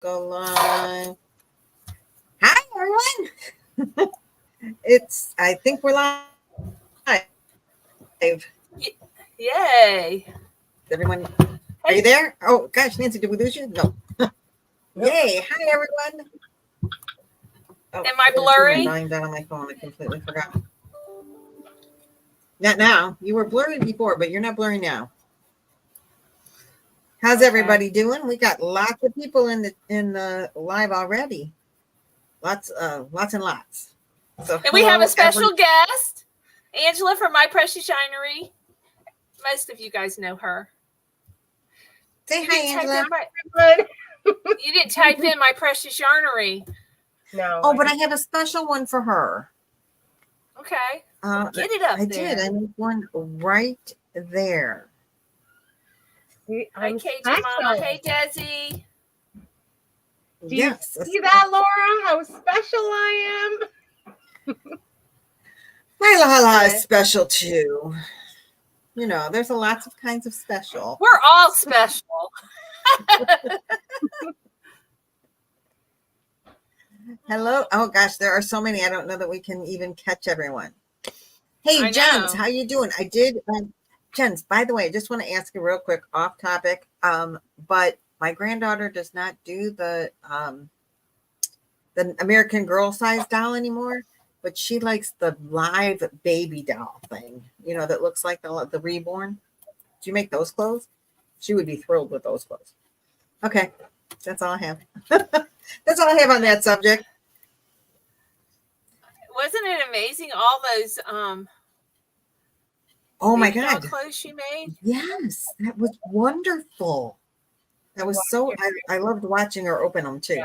Go live. Hi, everyone. I think we're live. Yay. Everyone, are you there? Oh, gosh, Nancy, did we lose you? No. Yay. Hi, everyone. Oh, am I blurry? I'm volume down on my phone. I completely forgot. Not now. You were blurry before, but you're not blurry now. How's everybody doing? We got lots of people in the live already. Lots and lots. So and we have a special guest, Angela from My Precious Shinery. Most of you guys know her. Say hi, Angela. You didn't type in My Precious Yarnery. No. Oh, but I have a special one for her. Okay. Get it up I there. did. I made one right there. Hi, KJ Mama. Hey, Desi. Do you see that, Laura? How special I am? My Lala is special too. You know, there's lots of kinds of special. We're all special. Hello. Oh gosh, there are so many. I don't know that we can even catch everyone. Hey, Jens, how you doing? I did. Jens, by the way, I just want to ask you real quick off topic. But my granddaughter does not do the American Girl size doll anymore, but she likes the live baby doll thing, you know, that looks like the reborn. Do you make those clothes? She would be thrilled with those clothes. Okay. That's all I have. That's all I have on that subject. Wasn't it amazing? All those oh my God, clothes she made. Yes, that was wonderful. That was so. I loved watching her open them too.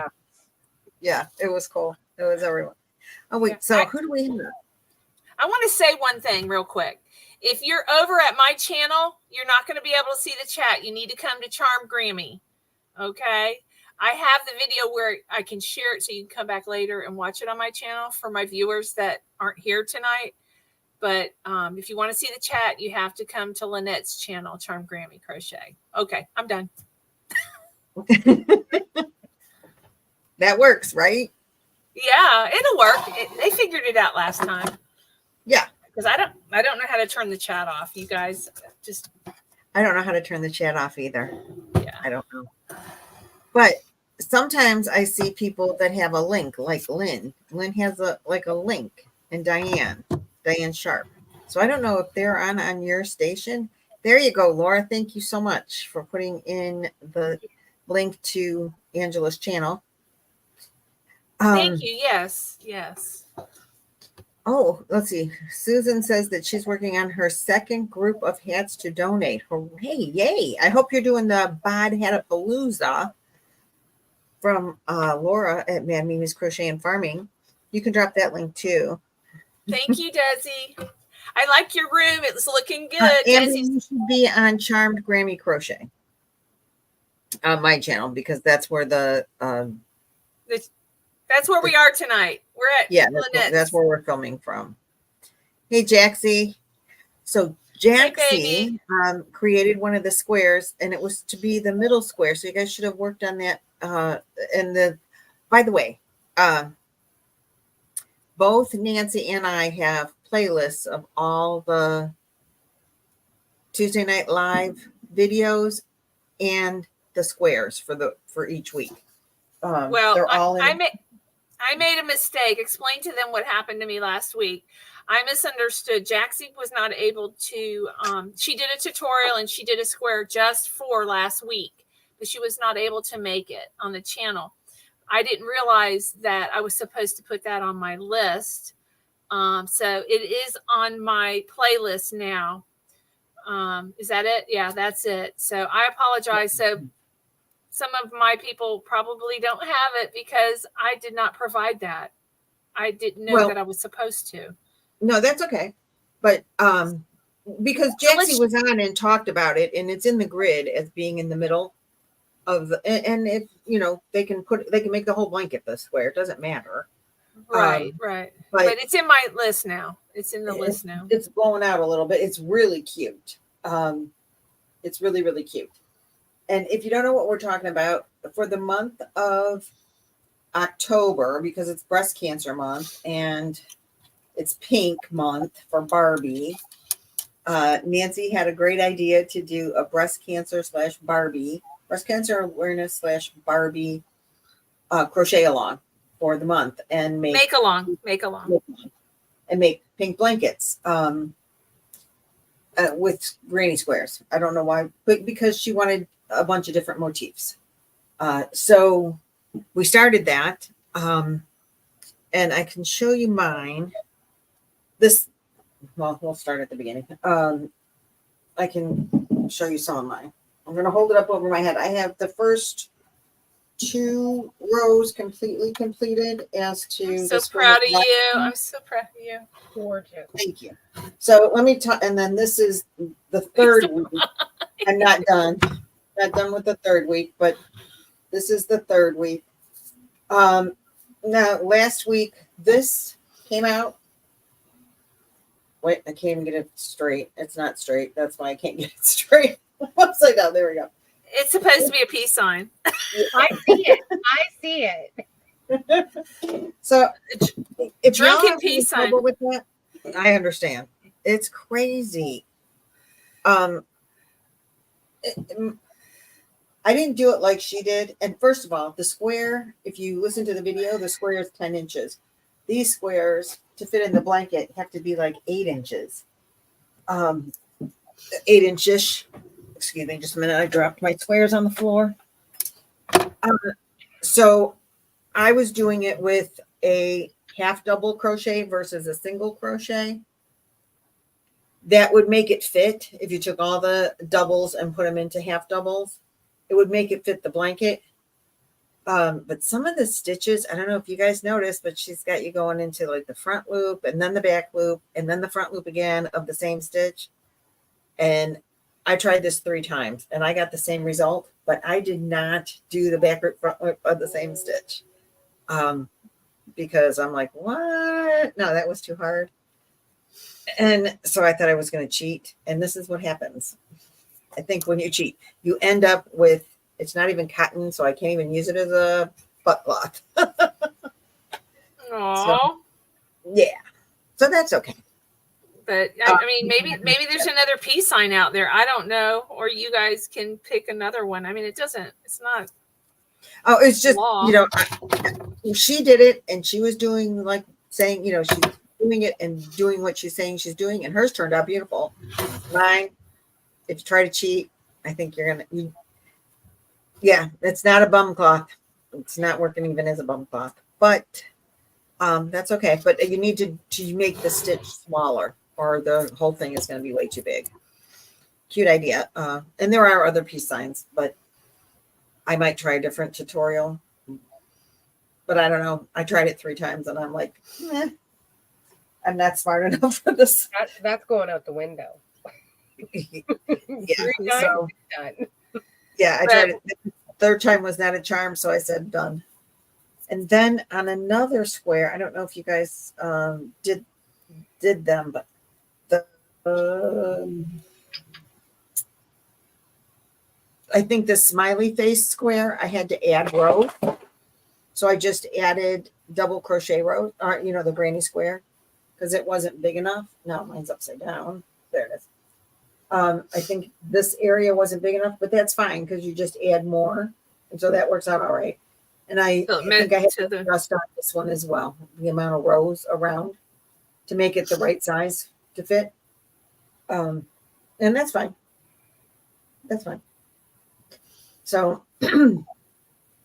Yeah, it was cool. It was everyone. Oh wait, so who do we have? I want to say one thing real quick. If you're over at my channel, you're not going to be able to see the chat. You need to come to Charm Grammy. Okay. I have the video where I can share it so you can come back later and watch it on my channel for my viewers that aren't here tonight. But if you want to see the chat, you have to come to Lynette's channel, Charm Grammy Crochet. Okay, I'm done. That works, right? Yeah, it'll work. They figured it out last time. Yeah. Because I don't know how to turn the chat off. You guys just. I don't know how to turn the chat off either. Yeah. I don't know. But sometimes I see people that have a link, like Lynn. Lynn has a link, and Diane Sharp. So I don't know if they're on your station. There you go, Laura. Thank you so much for putting in the link to Angela's channel. Thank you. Yes. Oh, let's see. Susan says that she's working on her second group of hats to donate. Hooray, yay. I hope you're doing the Bod Hatapalooza from Laura at Mad Mimi's Crochet and Farming. You can drop that link too. Thank you, Desi. I like your room. It's looking good. And you should be on Charmed Grammy Crochet on my channel, because that's where that's where we are tonight. We're at that's where we're filming from. Hey, Jaxie. So Jaxie created one of the squares, and it was to be the middle square. So you guys should have worked on that. By the way, both Nancy and I have playlists of all the Tuesday Night Live videos and the squares for each week. They're all in. I made a mistake. Explain to them what happened to me last week. I misunderstood. Jaxie was not able to, she did a tutorial and she did a square just for last week, but she was not able to make it on the channel. I didn't realize that I was supposed to put that on my list. So it is on my playlist now. Is that it? Yeah, that's it. So I apologize. So some of my people probably don't have it because I did not provide that. I didn't know that I was supposed to. No, that's okay. But because Jaxie was on and talked about it, and it's in the grid as being in the middle of the, and if they can make the whole blanket the square. It doesn't matter. Right. But it's in my list now. It's in the list now. It's blown out a little bit. It's really cute. It's really, really cute. And if you don't know what we're talking about, for the month of October, because it's breast cancer month and it's pink month for Barbie, Nancy had a great idea to do a breast cancer awareness / Barbie crochet along for the month and make along and make pink blankets with granny squares. I don't know why, but because she wanted a bunch of different motifs. So we started that, and I can show you mine. We'll start at the beginning. I can show you some of mine. I'm going to hold it up over my head. I have the first 2 rows completely completed as to. I'm so proud of you. I'm so proud of you. Gorgeous. Thank you. So let me talk, and then this is the 3rd week. I'm not done. Not done with the 3rd week, but this is the 3rd week. Now last week this came out. Wait, I can't even get it straight. It's not straight. That's why I can't get it straight. Upside down. There we go. It's supposed to be a peace sign. I see it. So if drunken peace sign with that, I understand. It's crazy. I didn't do it like she did. And first of all, the square, if you listen to the video, the square is 10 inches. These squares to fit in the blanket have to be like 8 inches. 8 inches. Excuse me, just a minute. I dropped my squares on the floor. So I was doing it with a half double crochet versus a single crochet. That would make it fit. If you took all the doubles and put them into half doubles, it would make it fit the blanket. But some of the stitches, I don't know if you guys noticed, but she's got you going into like the front loop and then the back loop and then the front loop again of the same stitch. And I tried this 3 times and I got the same result, but I did not do the back loop front loop of the same stitch. Because I'm like, what? No, that was too hard. And so I thought I was going to cheat. And this is what happens. I think when you cheat, you end up with, it's not even cotton, so I can't even use it as a butt cloth. So, yeah. So that's okay. But I mean, maybe there's another peace sign out there. I don't know. Or you guys can pick another one. I mean, it's not. Oh, it's just, law. She did it and she was doing like saying, she's doing it and doing what she's saying she's doing. And hers turned out beautiful. Mine, if you try to cheat, I think you're going to, yeah, it's not a bum cloth. It's not working even as a bum cloth, but that's okay. But you need to make the stitch smaller or the whole thing is going to be way too big. Cute idea. And there are other peace signs, but I might try a different tutorial. But I don't know. I tried it 3 times and I'm like, I'm not smart enough for this. That's going out the window. Yeah. So, yeah, I tried it. The 3rd time was not a charm, so I said done. And then on another square, I don't know if you guys did them, but I think the smiley face square, I had to add row. So I just added double crochet row, or the granny square, because it wasn't big enough. No, mine's upside down. There it is. I think this area wasn't big enough, but that's fine because you just add more. And so that works out all right. And I think I had to adjust on this one as well, the amount of rows around to make it the right size to fit. And that's fine. That's fine. So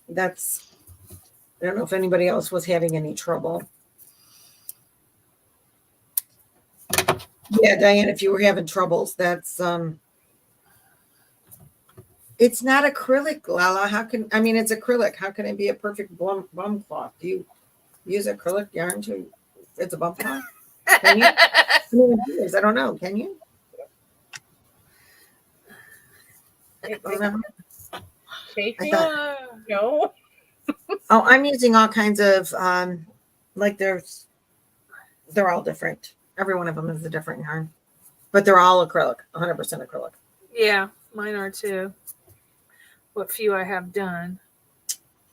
that's, I don't know if anybody else was having any trouble. Yeah, Diane, if you were having troubles, that's it's not acrylic, Lala. It's acrylic. How can it be a perfect bum cloth? Do you use acrylic yarn it's a bum cloth? Can you? I don't know. Can you? No. Oh, I'm using all kinds of they're all different. Every one of them is a different yarn, but they're all acrylic, 100% acrylic. Yeah, mine are too. What few I have done.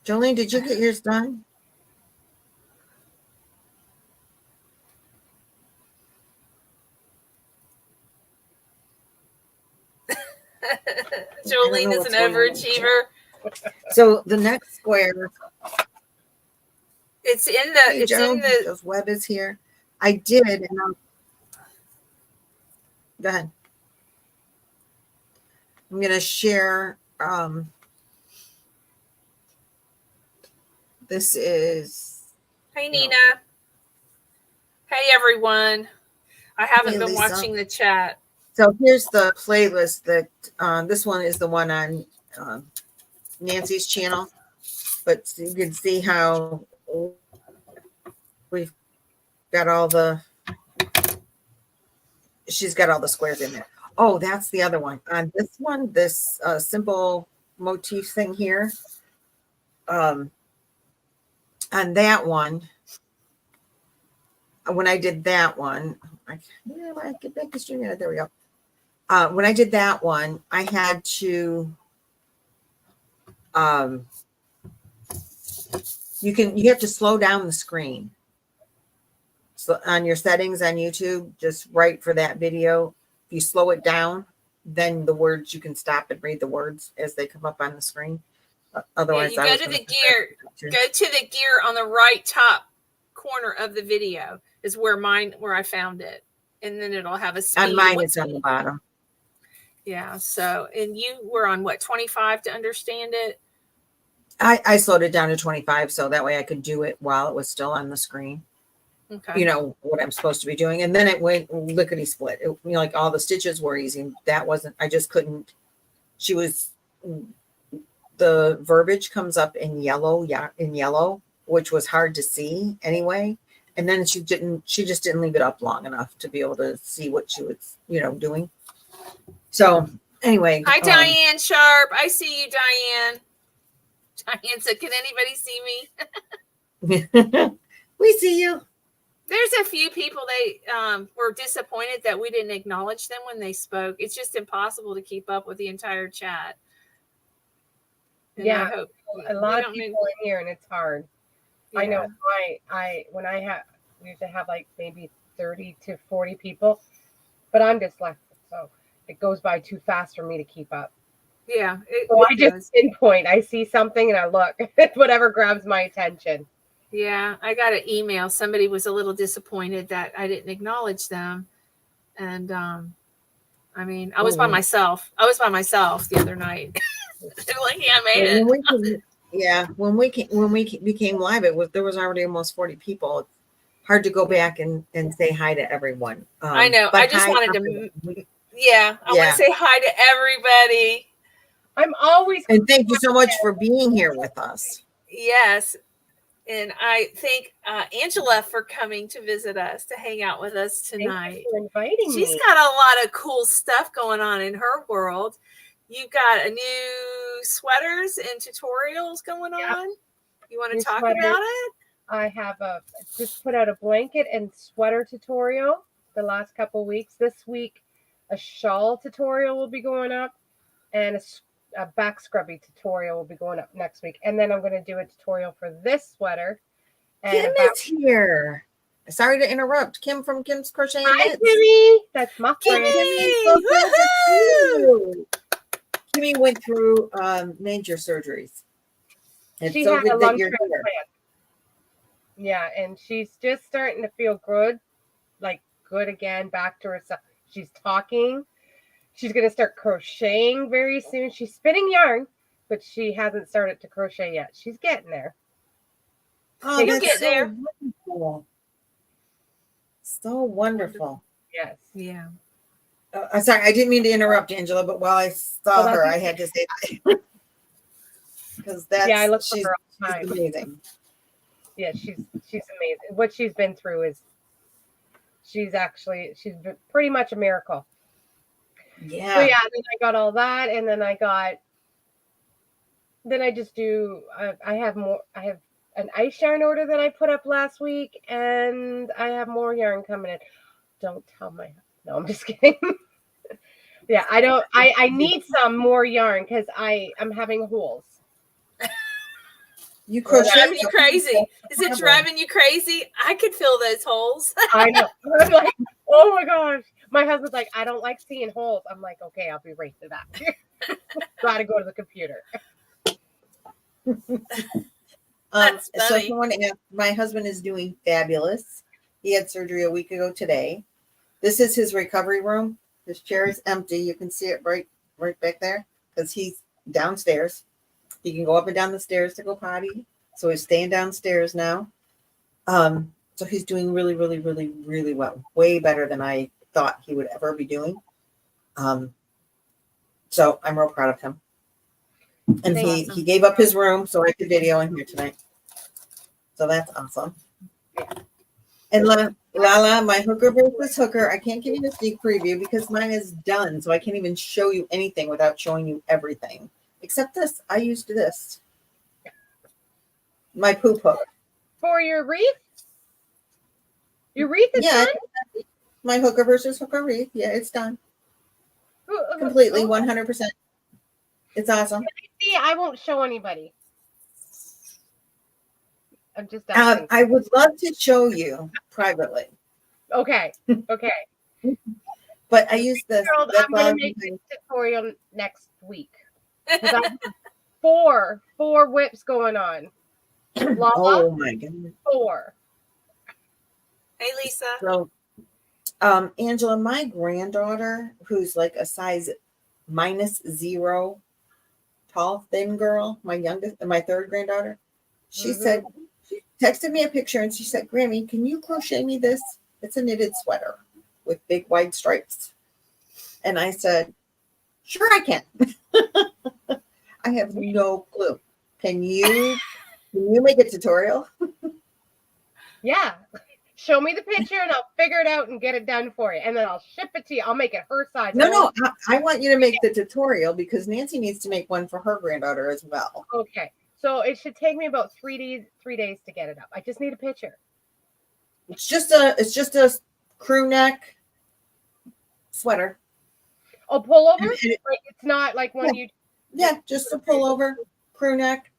Jolene, did you get yours done? Jolene is an overachiever. So the next square. It's in the. Hey, it's Joe, in the. Joe's web is here. I did, and go ahead. I'm gonna share. This is. Hey, Nina. Hey, everyone. I haven't been Lisa. watching the chat. So here's the playlist that this one is the one on Nancy's channel, but you can see how we've got all the. She's got all the squares in there. Oh, that's the other one. On this one, this simple motif thing here. On that one, when I did that one, I get back to stream. There we go. When I did that one, I had to. You have to slow down the screen. So on your settings on YouTube, just right for that video, if you slow it down, then the words, you can stop and read the words as they come up on the screen. Otherwise, yeah, you go to the gear. Go to the gear on the right top corner of the video is where I found it, and then it'll have a speed. On mine, it's on the bottom. Yeah. So, and you were on what, 25 to understand it? I slowed it down to 25 so that way I could do it while it was still on the screen. Okay. You know what I'm supposed to be doing, and then it went lickety split. Like all the stitches were easy. That wasn't. I just couldn't. She was. The verbiage comes up in yellow, which was hard to see anyway. And then she just didn't leave it up long enough to be able to see what she was, we So anyway. Hi, Diane Sharp. I see you, Diane. Diane said, "Can anybody see me?" We see you. There's a few people, they were disappointed that we didn't acknowledge them when they spoke. It's just impossible to keep up with the entire chat. And yeah, a lot of people in here, and it's hard. Yeah. I know. We used to have like maybe 30 to 40 people, but I'm dyslexic, so it goes by too fast for me to keep up. Yeah. So I just pinpoint. I see something and I look. Whatever grabs my attention. Yeah, I got an email. Somebody was a little disappointed that I didn't acknowledge them. And I mean, I was by myself. The other night. They're like, yeah, I made it. When we became live, there was already almost 40 people. It's hard to go back and say hi to everyone. I know. I just wanted to. I want to say hi to everybody. I'm always. And thank you so much for being here with us. Yes. And I thank Angela for coming to visit us, to hang out with us tonight. Thank you for inviting me. She's got a lot of cool stuff going on in her world. You've got a new sweaters and tutorials going on. You want to talk about it? I have just put out a blanket and sweater tutorial the last couple of weeks. This week, a shawl tutorial will be going up, and a back scrubby tutorial will be going up next week. And then I'm going to do a tutorial for this sweater. And Kim is here. Sorry to interrupt. Kim from Kim's Crochet. Hi, Kimmy. That's my friend. Kimmy went through major surgeries. And she had a lung transplant. Yeah, and she's just starting to feel good, like good again, back to herself. She's talking. She's going to start crocheting very soon. She's spinning yarn, but she hasn't started to crochet yet. She's getting there. Oh, you'll get there. Wonderful. So wonderful. Yes. Yeah. I'm sorry, I didn't mean to interrupt, Angela, but while I saw her, I had to say hi. Because I look for her all the time. She's amazing. Yeah, she's amazing. What she's been through is she's pretty much a miracle. Yeah. So then I got all that, and then I have an ice yarn order that I put up last week, and I have more yarn coming in. Don't tell no, I'm just kidding. Yeah, I need some more yarn because I'm having holes. You It's crochet. driving you crazy. Is it driving you crazy? I could fill those holes. I know. I'm like, oh my gosh. My husband's like, I don't like seeing holes. I'm like, okay, I'll be right to that. Gotta go to the computer. So someone asked, my husband is doing fabulous. He had surgery a week ago today. This is his recovery room. His chair is empty. You can see it right back there because he's downstairs. He can go up and down the stairs to go potty. So he's staying downstairs now. So he's doing really, really, really, really well. Way better than I thought he would ever be doing. So I'm real proud of him. And he gave up his room so I could video in here tonight. So that's awesome. And Lala, my hooker versus hooker. I can't give you the sneak preview because mine is done. So I can't even show you anything without showing you everything. Except this. I used this. My poop hook. For your wreath? Your wreath is done? My hooker versus hooker wreath. Yeah, it's done. Completely, 100%. It's awesome. See, I won't show anybody. I'm just asking. I would love to show you privately. Okay. But I use this. I'm going to make this tutorial next week. Because I have four whips going on. Lala, oh my goodness. 4. Hey, Lisa. So, Angela, my granddaughter, who's like a size -0, tall, thin girl, my third granddaughter, she said, she texted me a picture and she said, Grammy, can you crochet me this? It's a knitted sweater with big wide stripes. And I said, sure I can. I have no clue. Can you make a tutorial? Yeah. Show me the picture and I'll figure it out and get it done for you. And then I'll ship it to you. I'll make it her size. No, I want you to make the tutorial because Nancy needs to make one for her granddaughter as well. Okay. So it should take me about 3 days to get it up. I just need a picture. It's just a crew neck sweater. Oh, pullover? Like it's not like one you. Yeah, just a pullover, crew neck.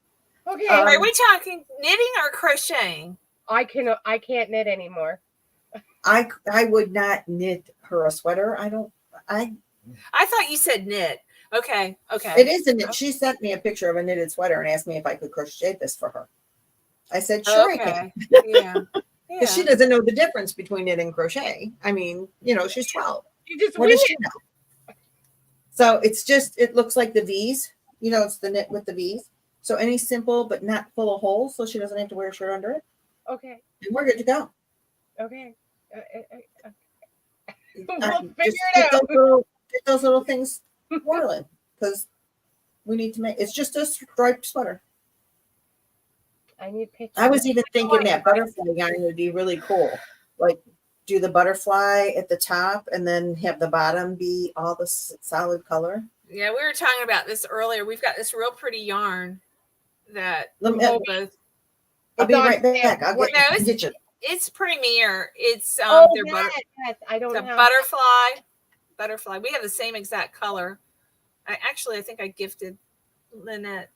Okay. Are we talking knitting or crocheting? I can't knit anymore. I would not knit her a sweater. I thought you said knit. Okay. It is a knit. She sent me a picture of a knitted sweater and asked me if I could crochet this for her. I said, sure I can. Yeah. Because she doesn't know the difference between knit and crochet. I mean, she's 12. What does she know? So it looks like the V's. It's the knit with the V's. So any simple but not full of holes, so she doesn't have to wear a shirt under it. Okay. And we're good to go. Okay. We'll figure it out. Get those little things whirling because we need to make. It's just a striped sweater. I need pictures. I was even thinking that butterfly yarn would be really cool. Like do the butterfly at the top and then have the bottom be all the solid color. Yeah, we were talking about this earlier. We've got this real pretty yarn that I'll be right back. I'll get you. It's Premier. It's yes, I don't the have butterfly. We have the same exact color. I think I gifted Lynette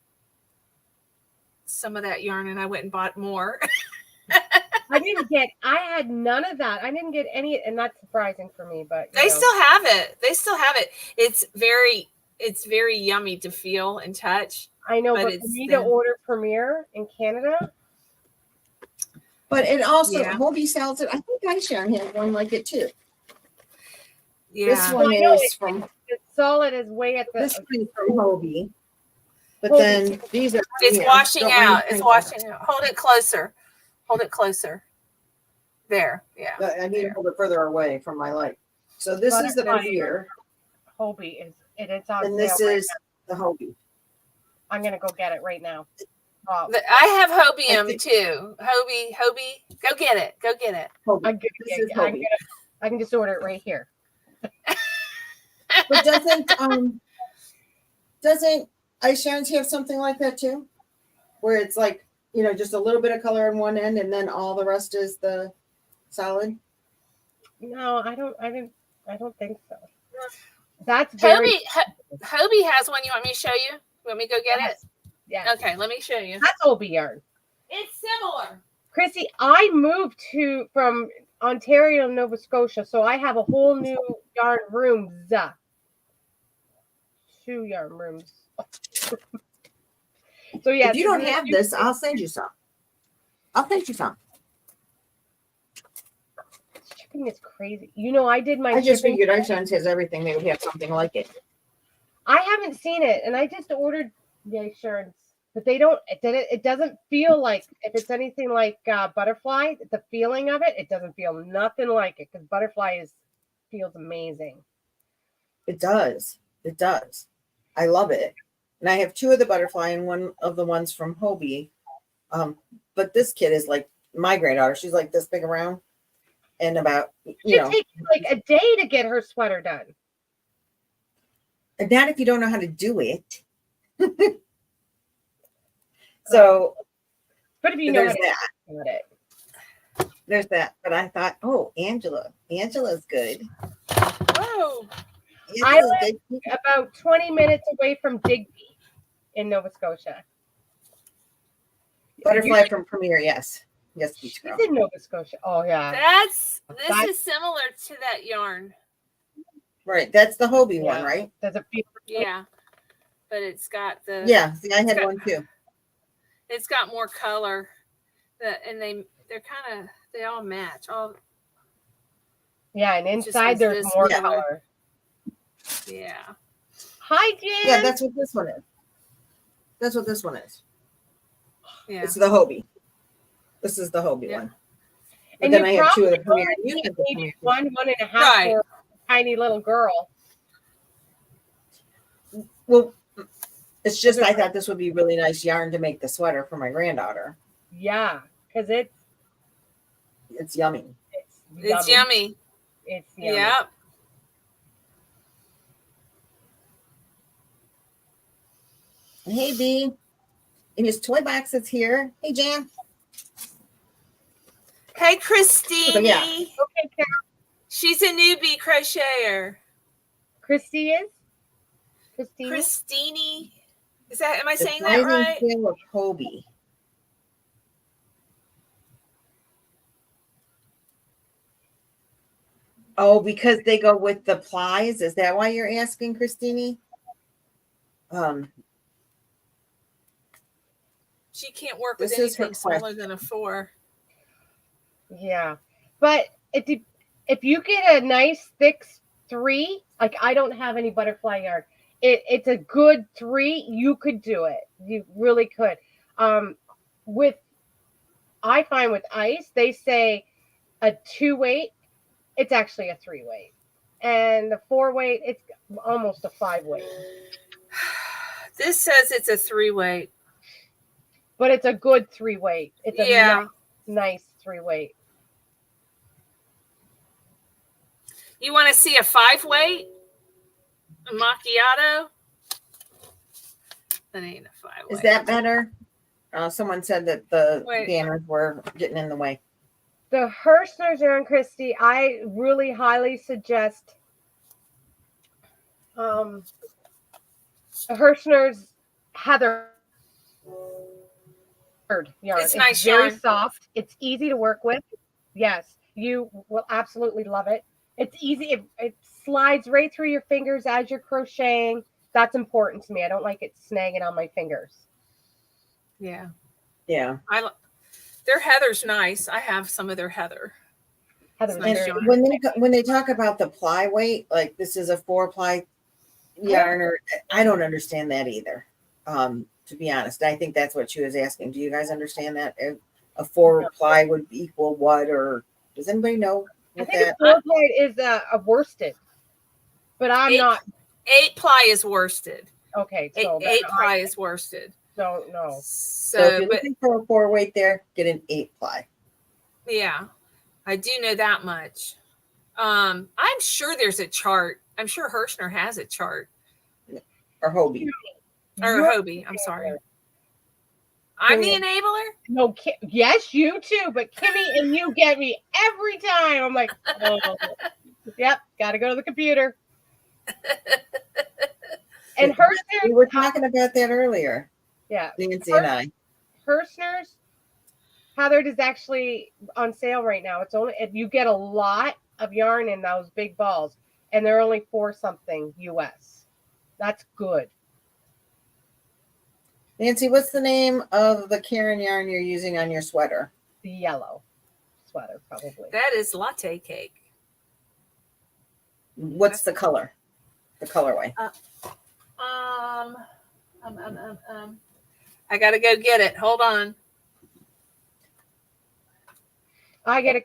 some of that yarn and I went and bought more. I had none of that. I didn't get any, and that's surprising for me, but they still have it. It's very yummy to feel and touch. I know, but for me to order Premier in Canada. But it also, Hobie sells it. I think iSharon has one like it too. Yeah. This one is from. It's solid is way at the. This one's from Hobie. But then these are. It's washing out. It's washing out. Hold it closer. There. Yeah. I need to hold it further away from my light. So this is the Premier. Hobie is. It's on. And this is the Hobie. I'm gonna go get it right now. I have Hobium too. Hobie, go get it. I can just order it right here. But doesn't iSharon's have something like that too? Where it's like, just a little bit of color on one end and then all the rest is the solid? No, I don't think so. That's Hobie has one. You want me to show you? Want me to go get it? Yeah. Okay, let me show you. That's Hobie yarn. It's similar. Chrissy, I moved from Ontario to Nova Scotia, so I have a whole new yarn rooms. 2 yarn rooms. So yeah. If you don't have this, I'll send you some. Shipping is crazy. I did my. I just shipping. figured iTunes has everything. They would have something like it. I haven't seen it, and I just ordered the insurance, but they don't. It doesn't feel like if it's anything like Butterfly. The feeling of it doesn't feel nothing like it because Butterfly feels amazing. It does. It does. I love it. And I have 2 of the Butterfly and 1 of the ones from Hobie. But this kid is like my granddaughter. She's like this big around. And about, It takes like a day to get her sweater done. And not if you don't know how to do it. So, but if you know there's how to that. do it. There's that. But I thought, Angela's good. Whoa. I live about 20 minutes away from Digby in Nova Scotia. Butterfly from Premier, yes. Yes, She's in Nova Scotia. Oh, yeah. This is similar to that yarn. Right. That's the Hobie one, right? Does it feel? Yeah. But it's got the. Yeah. See, I had one too. It's got more color. And they're kind of, they all match. Yeah, and inside there's more color. Yeah. Hi, Jen. Yeah, that's what this one is. That's what this one is. Yeah. It's the Hobie. This is the Hobie one. But And then you I have 2 of the probably Premier. one and a half for a tiny little girl. Well, it's just I thought this would be really nice yarn to make the sweater for my granddaughter. Yeah, because it's yummy. It's yummy. It's yummy. Yep. Hey, B. And his toy box is here. Hey, Jan. Hey, Christine. So, yeah. Okay, Carol. She's a newbie crocheter. Christy is? Christine. Am I saying that right? Of Hobie. Oh, because they go with the plies. Is that why you're asking, Christine? She can't work with anything smaller than a 4. Yeah, but if you get a nice thick 3, like I don't have any butterfly yarn. It's a good 3. You could do it. You really could. I find with ice, they say a 2 weight. It's actually a 3 weight, and the 4 weight, it's almost a 5 weight. This says it's a 3 weight, but it's a good 3 weight. It's a nice 3 weight. You want to see a 5 weight? A macchiato? That ain't a 5 weight. Is that better? Someone said that the banners were getting in the way. The Hirschner's yarn, Christy, I really highly suggest Hirschner's Heather yarn. It's nice very yarn. Soft. It's easy to work with. Yes, you will absolutely love it. It's easy. It slides right through your fingers as you're crocheting. That's important to me. I don't like it snagging on my fingers. Yeah. Yeah. Their heather's nice. I have some of their heather. Nice. When they talk about the ply weight, like this is a 4-ply yarn, or I don't understand that either. To be honest, I think that's what she was asking. Do you guys understand that? A 4-ply would equal what, or does anybody know? I think a 4-ply is a worsted, but I'm not. 8-ply is worsted. Okay, so 8-ply is worsted. No. So if you're looking for a 4 weight there, get an 8-ply. Yeah, I do know that much. I'm sure there's a chart. I'm sure Hirschner has a chart. Or Hobie. Or Hobie, I'm sorry. I'm the enabler? No, yes, you too, but Kimmy and you get me every time. I'm like, oh, yep, got to go to the computer. And Hirschner. We were talking about that earlier. Yeah. Nancy and I. Hirschner's Heather is actually on sale right now. It's only you get a lot of yarn in those big balls, and they're only $4 something US. That's good. Nancy, what's the name of the Karen yarn you're using on your sweater? The yellow sweater, probably. That is latte cake. What's the color? The colorway. I gotta go get it. Hold on. I get it.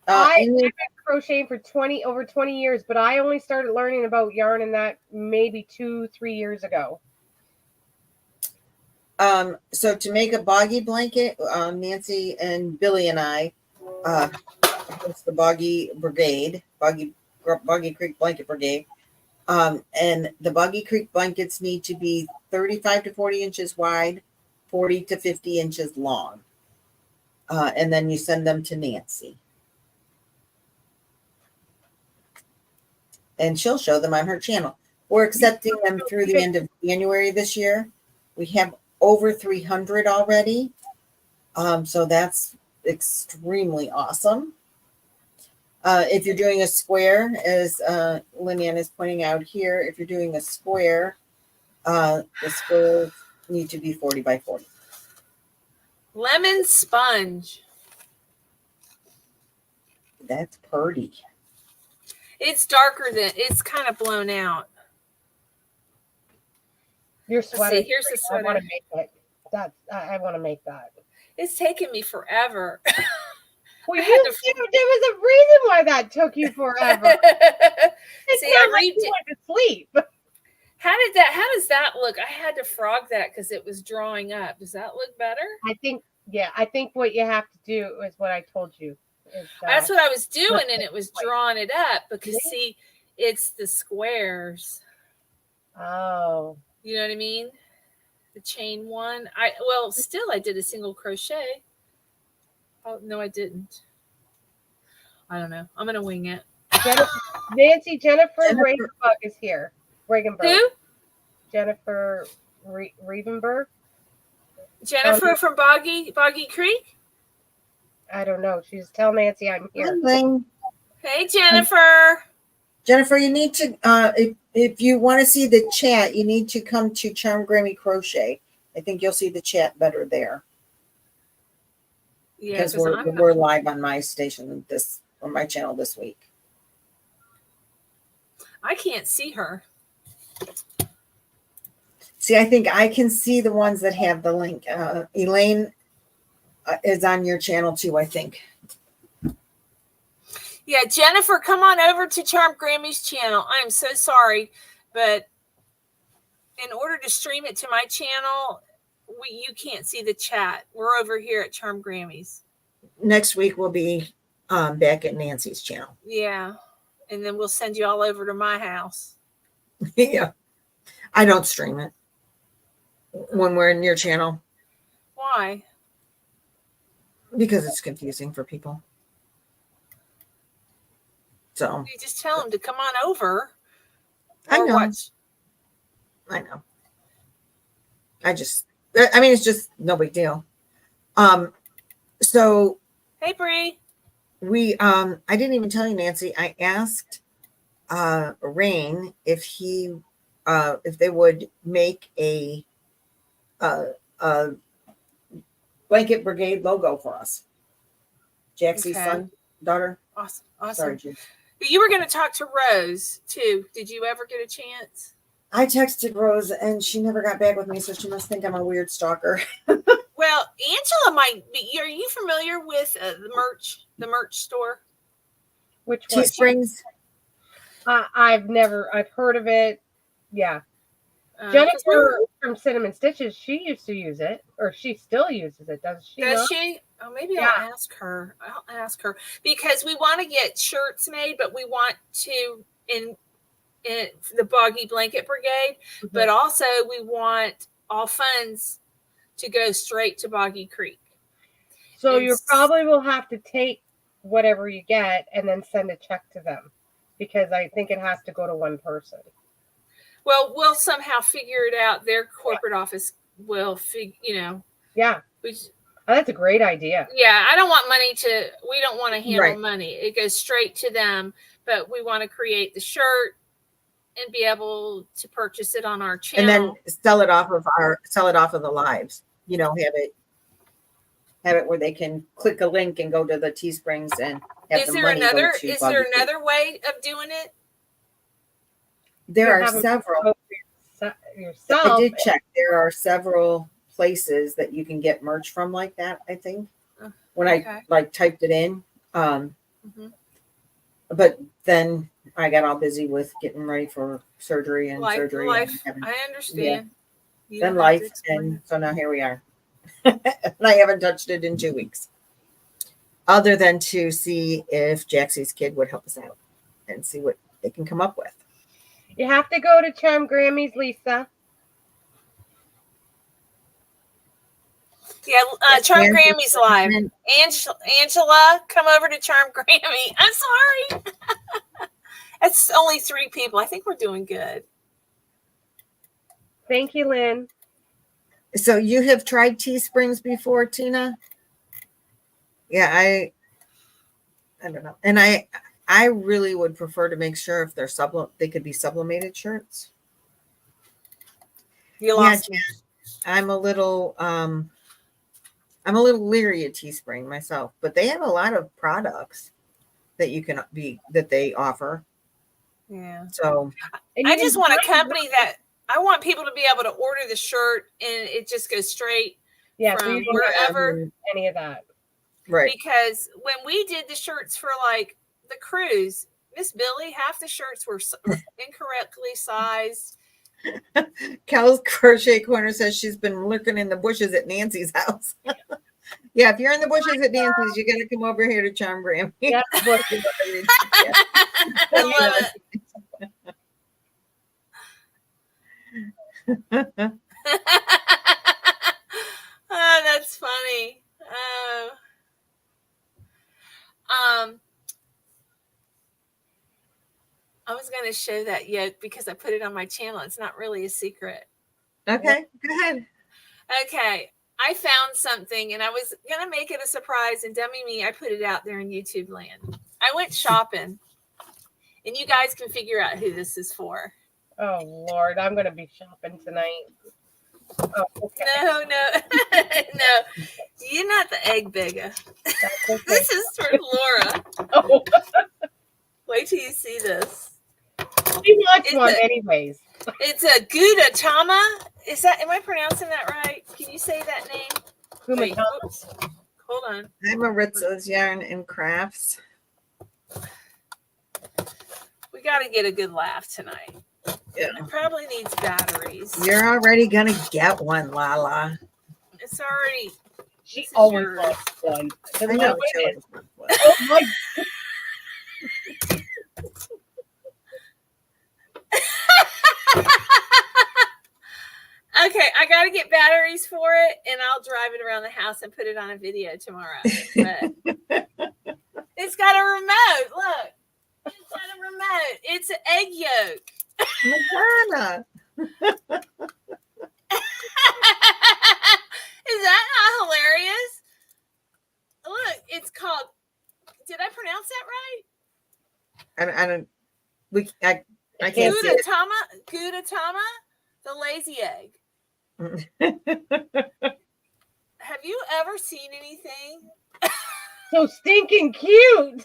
I've been crocheting for over 20 years, but I only started learning about yarn in that maybe 2-3 years ago. So to make a boggy blanket, Nancy and Billy and I, it's the Boggy Brigade, Boggy Creek Blanket Brigade. And the Boggy Creek blankets need to be 35 to 40 inches wide, 40 to 50 inches long. And then you send them to Nancy. And she'll show them on her channel. We're accepting them through the end of January this year. We have over 300 already. So that's extremely awesome. If you're doing a square, as Lynette is pointing out here, if you're doing a square, the squares need to be 40 by 40. Lemon sponge. That's pretty. It's darker than, it's kind of blown out. Your sweater. See, here's the sweater. I want to make it. I want to make that. It's taken me forever. Well, there was a reason why that took you forever. See, I went to sleep. How does that look? I had to frog that because it was drawing up. Does that look better? I think what you have to do is what I told you. That's what I was doing, and it was drawing it up because see, it's the squares. Oh. You know what I mean? The chain one. Still I did a single crochet. Oh no, I didn't. I don't know. I'm gonna wing it. Jennifer Regenberg is here. Regenberg. Who? Jennifer Regenberg. Jennifer from Boggy Creek? I don't know. She's tell Nancy I'm here. Hey, Jennifer. Jennifer, you need to, if you want to see the chat, you need to come to Charm Grammy Crochet. I think you'll see the chat better there. Yeah, because we're live on my station on my channel this week. I can't see her. See, I think I can see the ones that have the link. Elaine is on your channel too, I think. Yeah, Jennifer, come on over to Charm Grammy's channel. I'm so sorry, but in order to stream it to my channel, you can't see the chat. We're over here at Charm Grammy's. Next week we'll be back at Nancy's channel. Yeah, and then we'll send you all over to my house. Yeah, I don't stream it when we're in your channel. Why? Because it's confusing for people. So you just tell them to come on over. I know. Watch. I know. It's just no big deal. So hey Bree. I didn't even tell you, Nancy. I asked Rain if they would make a Blanket Brigade logo for us. Jaxie's son, daughter. Awesome. Sorry, you were going to talk to Rose too. Did you ever get a chance? I texted Rose and she never got back with me, so she must think I'm a weird stalker. Well, Angela might be. Are you familiar with the merch store? Which one? Teesprings. I've heard of it. Yeah. Jennifer from Cinnamon Stitches, she used to use it, or she still uses it, does she? Does she? Oh, maybe I'll ask her. Because we want to get shirts made, but we want to in the Boggy Blanket Brigade, but also we want all funds to go straight to Boggy Creek. So you probably will have to take whatever you get and then send a check to them, because I think it has to go to one person. Well, we'll somehow figure it out. Their corporate office will Yeah. That's a great idea. Yeah, I don't want we don't want to handle money. It goes straight to them, but we want to create the shirt and be able to purchase it on our channel. And then sell it off of the lives. Have it where they can click a link and go to the Teesprings and have is the there money another go to is Boggy there Creek. another way of doing it? There are several. Yourself. I did check. There are several places that you can get merch from like that, I think. When I typed it in. But then I got all busy with getting ready for surgery and surgery. I understand. Yeah. Then life, and so now here we are. And I haven't touched it in 2 weeks. Other than to see if Jaxie's kid would help us out and see what they can come up with. You have to go to Charm Grammys, Lisa. Yeah, Charm Grammy's live. Angela, come over to Charm Grammy. I'm sorry. It's only 3 people. I think we're doing good. Thank you, Lynn. So you have tried Teesprings before, Tina? Yeah, I don't know. And I really would prefer to make sure if they're they could be sublimated shirts. You lost me. I'm a little leery of Teespring myself, but they have a lot of products that that they offer. Yeah. So I just want a company that I want people to be able to order the shirt and it just goes straight from wherever. Any of that. Right. Because when we did the shirts for like the cruise, Miss Billy, half the shirts were incorrectly sized. Cal's Crochet Corner says she's been lurking in the bushes at Nancy's house. Yeah, if you're in the bushes at Nancy's, you got to come over here to Charm Grammy. Yeah. I love it. Oh, that's funny. I was going to show that yoke because I put it on my channel. It's not really a secret. Okay, go ahead. Okay, I found something and I was going to make it a surprise, and dummy me, I put it out there in YouTube land. I went shopping, and you guys can figure out who this is for. Oh, Lord, I'm going to be shopping tonight. Oh, okay. No. No. You're not the egg beggar. Okay. This is for Laura. Oh. Wait till you see this. She wants one anyways. It's a Gudatama. Am I pronouncing that right? Can you say that name? Wait, hold on. I'm Maritza's Yarn and Crafts. We got to get a good laugh tonight. Yeah. It probably needs batteries. You're already going to get one, Lala. It's already. She always wants one. I know. Oh my. Okay, I got to get batteries for it, and I'll drive it around the house and put it on a video tomorrow. But it's got a remote. Look, it's got a remote. It's an egg yolk. Madonna. Is that not hilarious? Look, it's called. Did I pronounce that right? I don't. I can't see it. Gudatama, the lazy egg. Have you ever seen anything so stinking cute?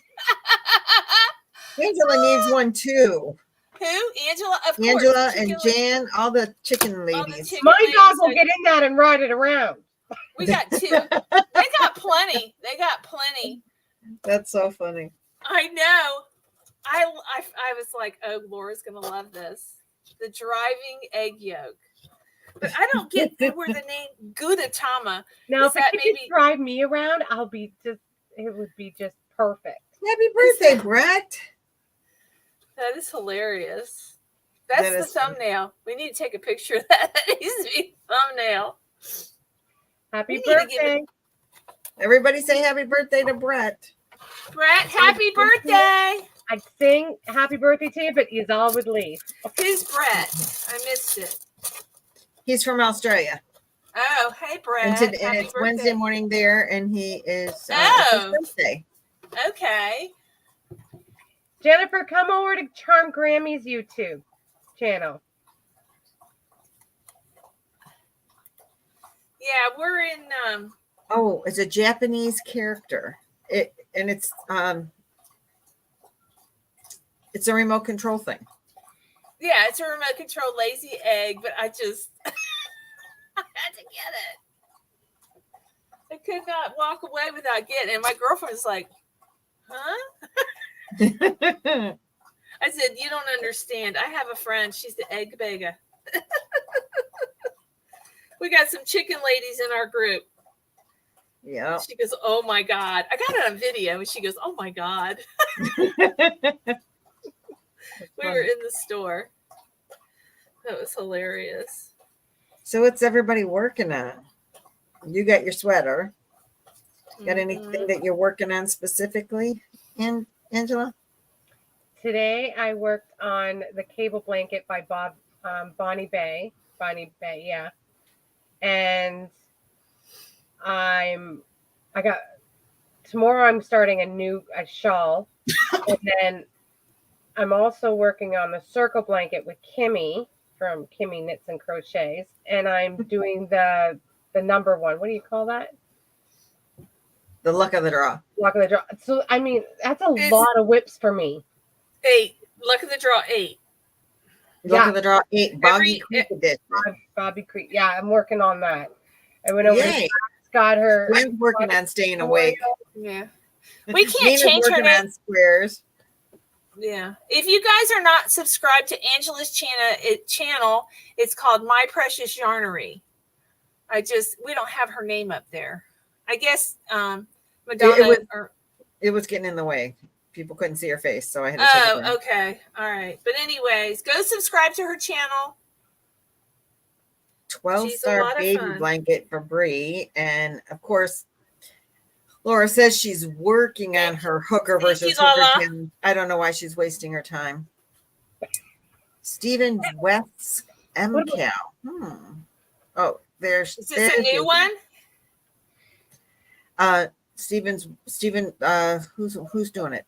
Angela needs one too. Who? Angela? Of course. Angela and Jan, all the chicken ladies. My dog will get in that and ride it around. We got 2. They got plenty. That's so funny. I know. I was like, oh, Laura's gonna love this. The driving egg yolk. But I don't get where the name Gudatama. Now, if it could drive me around, it would be just perfect. Happy birthday, Brett. That is hilarious. That's the thumbnail. Funny. We need to take a picture of that. That needs to be thumbnail. Happy birthday. Everybody say happy birthday to Brett. Brett, happy birthday. I'd sing happy birthday to you, but he's all would leave. Who's Brett? I missed it. He's from Australia. Oh, hey, Brett. And Happy it's birthday. Wednesday morning there, and he is it's his birthday. Okay. Jennifer, come over to Charm Grammy's YouTube channel. Yeah, we're in. Oh, it's a Japanese character. It's a remote control thing. Yeah, it's a remote control lazy egg, but I just I had to get it. I could not walk away without getting it. And my girlfriend's like, huh? I said, you don't understand. I have a friend. She's the egg beggar. We got some chicken ladies in our group. Yeah. She goes, oh my God. I got it on video. And she goes, oh my God. We were in the store. That was hilarious. So what's everybody working on? You got your sweater. Got anything that you're working on specifically, Angela? Today I worked on the cable blanket by Bonnie Bay, yeah. And tomorrow I'm starting a shawl. And then I'm also working on the circle blanket with Kimmy from Kimmy Knits and Crochets. And I'm doing the number one. What do you call that? The luck of the draw. Luck of the draw. So, I mean, that's a lot of whips for me. 8. Luck of the draw 8. Luck of the draw 8. Boggy Creek edition. Bobby Creek. Yeah, I'm working on that. I went over to got her. I'm working on staying awake. Yeah. We can't Nina's change her working name. on squares. Yeah. If you guys are not subscribed to Angela's channel, it's called My Precious Yarnery. We don't have her name up there. I guess Madonna. It was getting in the way. People couldn't see her face, so I had to take it down. Okay. All right. But anyways, go subscribe to her channel. 12-star baby blanket for Bree. And of course, Laura says she's working on her hooker versus hooker challenge. I don't know why she's wasting her time. Stephen West's MCal. Oh, there's. Is this a new one? Stephen, who's doing it?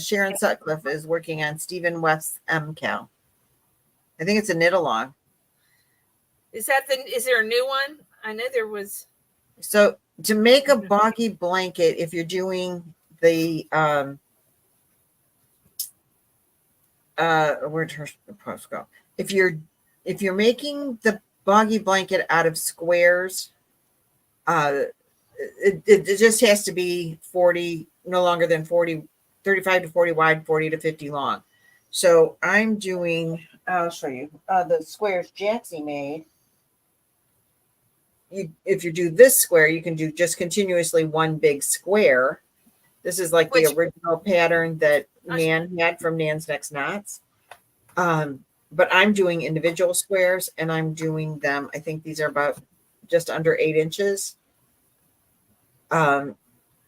Sharon Sutcliffe is working on Stephen West's MCal. I think it's a knit along. Is there a new one? I know there was. So to make a boggy blanket, if you're doing the where'd her post go? If you're making the boggy blanket out of squares, it just has to be 40, no longer than 40, 35 to 40 wide, 40 to 50 long. So I'm doing, I'll show you the squares Jaxie made. If you do this square, you can do just continuously one big square. This is like the original pattern that Nan had from Nan's Next Knots. But I'm doing individual squares, and I'm doing them. I think these are about just under 8 inches. That's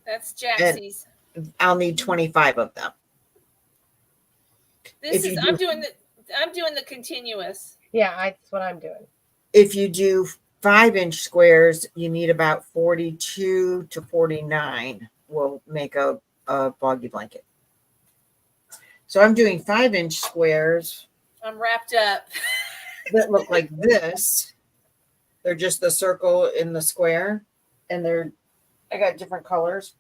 Jaxie's. I'll need 25 of them. I'm doing the continuous. Yeah, that's what I'm doing. If you do 5-inch squares, you need about 42 to 49 will make a boggy blanket. So I'm doing 5-inch squares. I'm wrapped up. That look like this. They're just the circle in the square, and I got different colors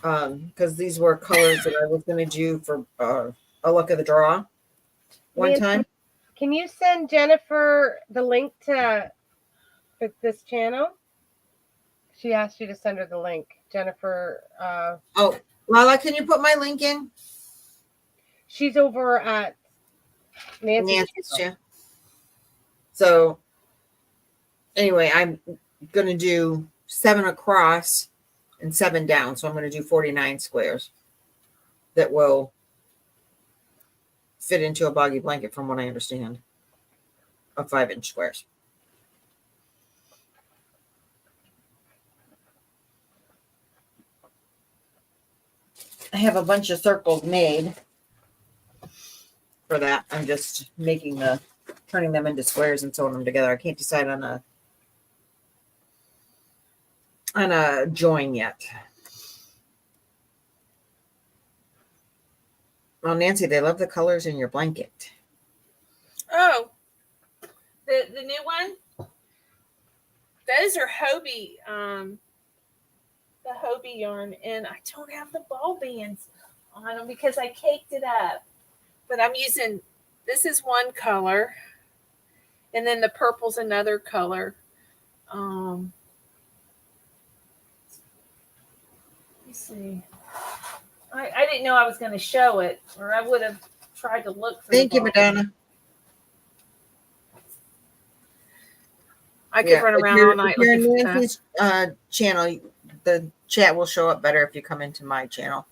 because these were colors that I was going to do for a luck of the draw one time. Can you send Jennifer the link to this channel? She asked you to send her the link, Jennifer. Oh, Lala, can you put my link in? She's over at Nancy's channel. So anyway, I'm going to do 7 across and 7 down. So I'm going to do 49 squares that will fit into a boggy blanket, from what I understand, of 5-inch squares. I have a bunch of circles made for that. I'm just turning them into squares and sewing them together. I can't decide on on a join yet. Well, Nancy, they love the colors in your blanket. Oh, the new one. Those are Hobie, the Hobie yarn, and I don't have the ball bands on them because I caked it up. But I'm using, this is one color, and then the purple's another color. Let me see. I didn't know I was going to show it, or I would have tried to look for. Thank you, Madonna. I could run around all night looking for Nancy's channel. The chat will show up better if you come into my channel,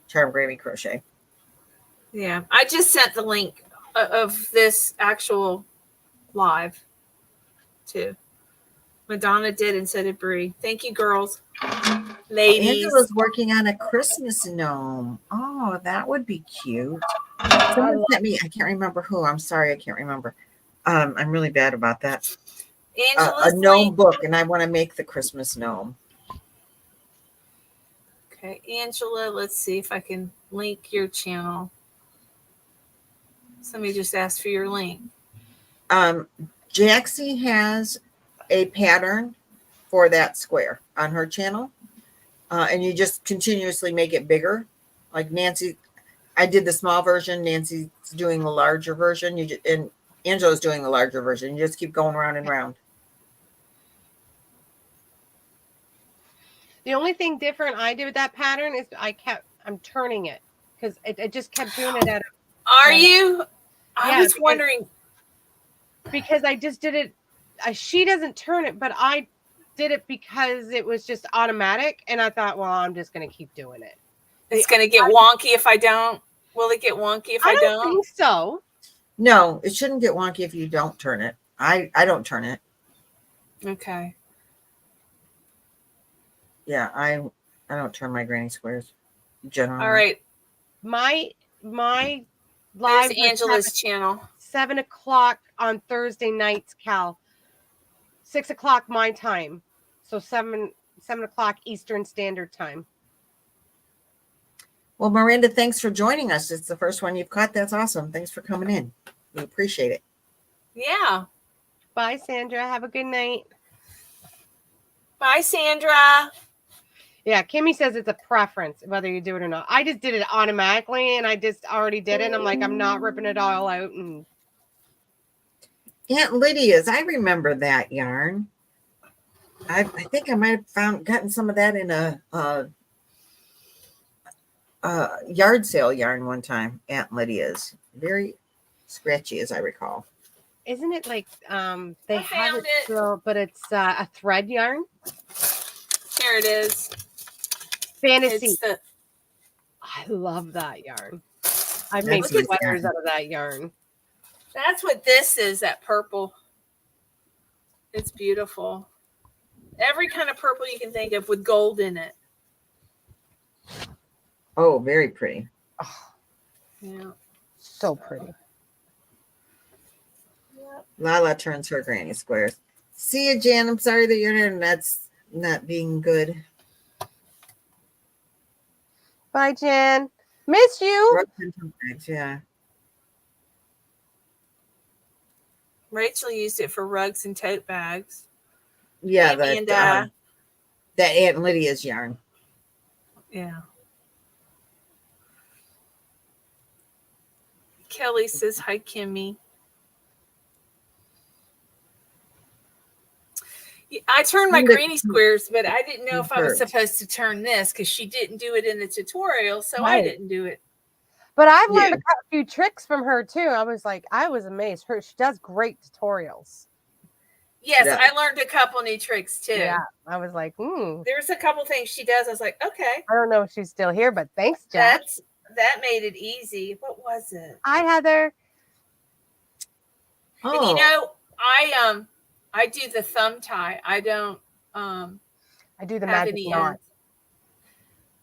Charm Grammy Crochet. Yeah, I just sent the link of this actual live too. Madonna did, and so did Bree. Thank you, girls, ladies. Angela's working on a Christmas gnome. Oh, that would be cute. Someone sent me. I can't remember who. I'm sorry, I can't remember. I'm really bad about that. A gnome book, and I want to make the Christmas gnome. Okay, Angela, let's see if I can link your channel. Somebody just asked for your link. Jaxie has a pattern for that square on her channel, and you just continuously make it bigger. Like Nancy, I did the small version. Nancy's doing the larger version. And Angela's doing the larger version. You just keep going round and round. The only thing different I did with that pattern is I'm turning it because it just kept doing it at. Are you? I was wondering. Because I just did it. She doesn't turn it, but I did it because it was just automatic. And I thought, well, I'm just going to keep doing it. It's going to get wonky if I don't. Will it get wonky if I don't? I don't think so. No, it shouldn't get wonky if you don't turn it. I don't turn it. Okay. Yeah, I don't turn my granny squares generally. All right. My live is Angela's channel. 7:00 on Thursday nights, Cal. 6:00 my time. So 7:00 Eastern Standard Time. Well, Miranda, thanks for joining us. It's the first one you've caught. That's awesome. Thanks for coming in. We appreciate it. Yeah. Bye, Sandra. Have a good night. Bye, Sandra. Yeah, Kimmy says it's a preference whether you do it or not. I just did it automatically, and I just already did it. And I'm like, I'm not ripping it all out. And Aunt Lydia's, I remember that yarn. I think I might have gotten some of that in a yard sale yarn one time. Aunt Lydia's, very scratchy as I recall. Isn't it like they have it still, but it's a thread yarn? Here it is. Fantasy. I love that yarn. I make sweaters out of that yarn. That's what this is, that purple. It's beautiful. Every kind of purple you can think of with gold in it. Oh, very pretty. Oh, yeah. So pretty. Yep. Lala turns her granny squares. See you, Jan. I'm sorry that your internet's not being good. Bye, Jan. Miss you. Yeah. Rachel used it for rugs and tote bags. Yeah, that Aunt Lydia's yarn. Yeah. Kelly says, hi, Kimmy. I turned my granny squares, but I didn't know if I was supposed to turn this because she didn't do it in the tutorial, so I didn't do it. But I've learned a few tricks from her too. I was amazed. She does great tutorials. Yes, yeah. I learned a couple new tricks too. Yeah, I was like, There's a couple things she does. I was like, okay. I don't know if she's still here, but thanks, Jack. That made it easy. What was it? Hi, Heather. Oh. And you know, I do the thumb tie. I don't. I do the magic knot.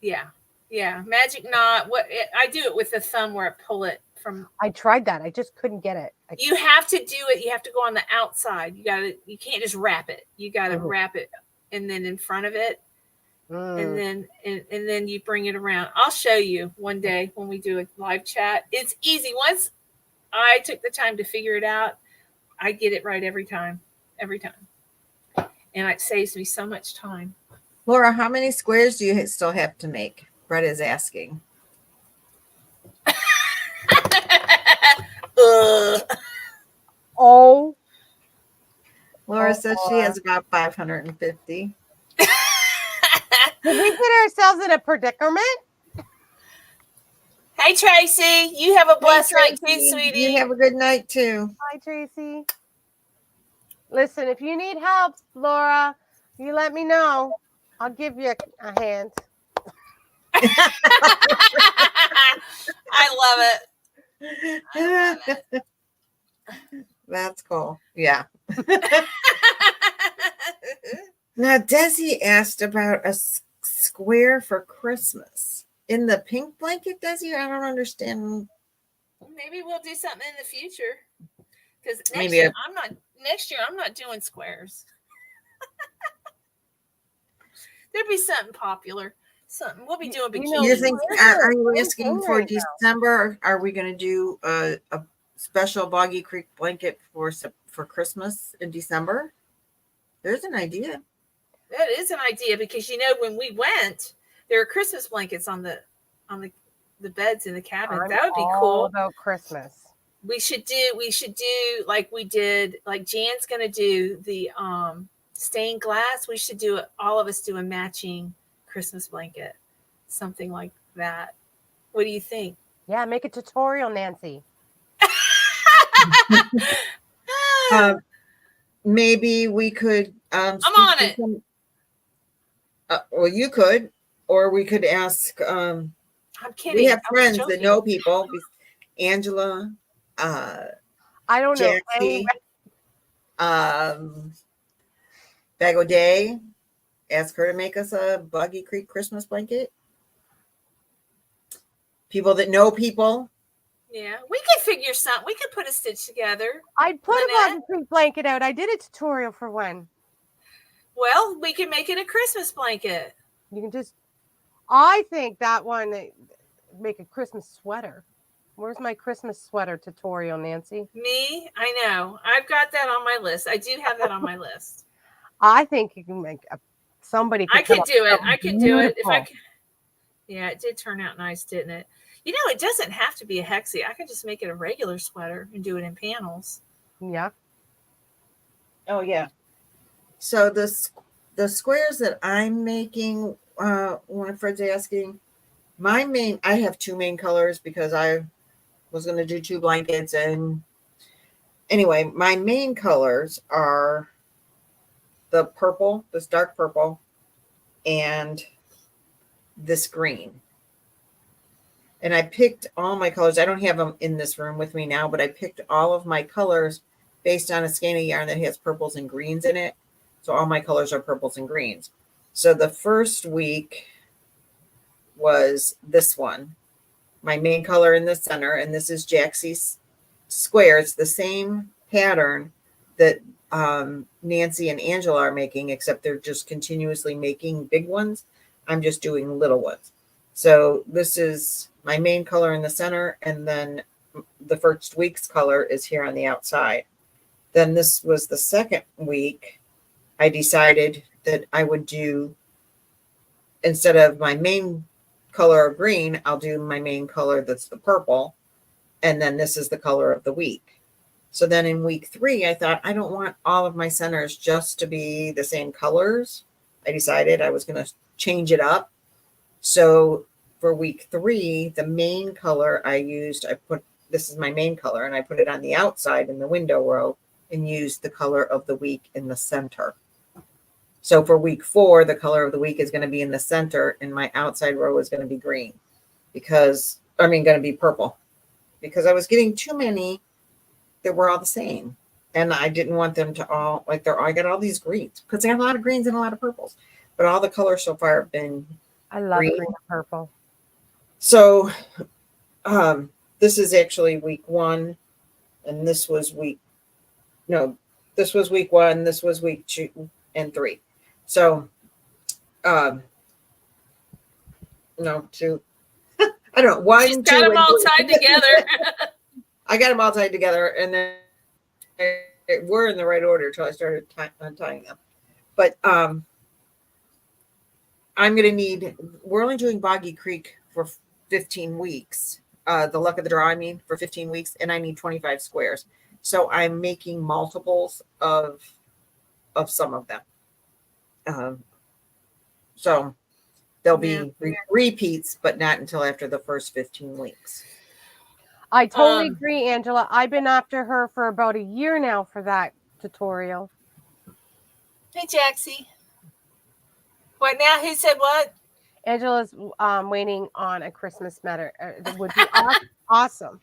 Yeah, magic knot. I do it with the thumb where I pull it from. I tried that. I just couldn't get it. You have to do it. You have to go on the outside. You can't just wrap it. You got to wrap it and then in front of it. And then you bring it around. I'll show you one day when we do a live chat. It's easy. Once I took the time to figure it out, I get it right every time. And it saves me so much time. Laura, how many squares do you still have to make? Brett is asking. Oh. Laura says she has about 550. Did we get ourselves in a predicament? Hey, Tracy, you have a blessed night too, sweetie. You have a good night too. Hi, Tracy. Listen, if you need help, Laura, you let me know. I'll give you a hand. I love it. That's cool. Yeah. Now, Desi asked about a square for Christmas. In the pink blanket, Desi? I don't understand. Maybe we'll do something in the future. Because next year I'm not doing squares. There'd be something popular. Something we'll be doing bikinis. You think, are you asking for December? Are we going to do a special Boggy Creek blanket for Christmas in December? There's an idea. That is an idea, because when we went, there are Christmas blankets on the beds in the cabin. That would be cool. About Christmas. We should do like we did, like Jan's gonna do the stained glass. We should all of us do a matching Christmas blanket. Something like that. What do you think? Yeah, make a tutorial, Nancy. Maybe we could I'm on it. Well, you could, or we could ask. I'm kidding. We have friends that know people. Angela, I don't Jackie, know. Bag O'Day. Ask her to make us a Boggy Creek Christmas blanket. People that know people. Yeah, we could figure something. We could put a stitch together. I'd put a Boggy Creek blanket out. I did a tutorial for one. Well, we can make it a Christmas blanket. You can I think that one, make a Christmas sweater. Where's my Christmas sweater tutorial, Nancy? Me? I know. I've got that on my list. I do have that on my list. I think you can make somebody. I could do it. I could do it if I could. Yeah, it did turn out nice, didn't it? It doesn't have to be a hexie. I could just make it a regular sweater and do it in panels. Yeah. Oh, yeah. So the squares that I'm making, when Fred's asking, I have two main colors because I was going to do two blankets. And anyway, my main colors are the purple, this dark purple, and this green. And I picked all my colors. I don't have them in this room with me now, but I picked all of my colors based on a skein of yarn that has purples and greens in it. So all my colors are purples and greens. So the first week was this one, my main color in the center, and this is Jaxie's square. It's the same pattern that Nancy and Angela are making, except they're just continuously making big ones. I'm just doing little ones. So this is my main color in the center, and then the first week's color is here on the outside. Then this was the second week. I decided that I would do, instead of my main color of green, I'll do my main color that's the purple. And then this is the color of the week. So then in week 3, I thought, I don't want all of my centers just to be the same colors. I decided I was going to change it up. So for week 3, the main color this is my main color, and I put it on the outside in the window row and used the color of the week in the center. So for week 4, the color of the week is going to be in the center, and my outside row is going to be green going to be purple, because I was getting too many that were all the same. And I didn't want them to all, I got all these greens, because I have a lot of greens and a lot of purples, but all the colors so far have been I love green and purple. So this is actually week 1, and this was week 1, this was week 2 and 3. So, no, two. I don't know. One, She's got them all tied together. I got them all tied together, and then they were in the right order until I started untying them. But I'm going to need. We're only doing Boggy Creek for 15 weeks. The luck of the draw, I mean, for 15 weeks, and I need 25 squares. So I'm making multiples of some of them. So there'll be repeats, but not until after the first 15 weeks. I totally agree, Angela. I've been after her for about a year now for that tutorial. Hey, Jaxie. What now? Who said what? Angela's waiting on a Christmas sweater. That would be awesome.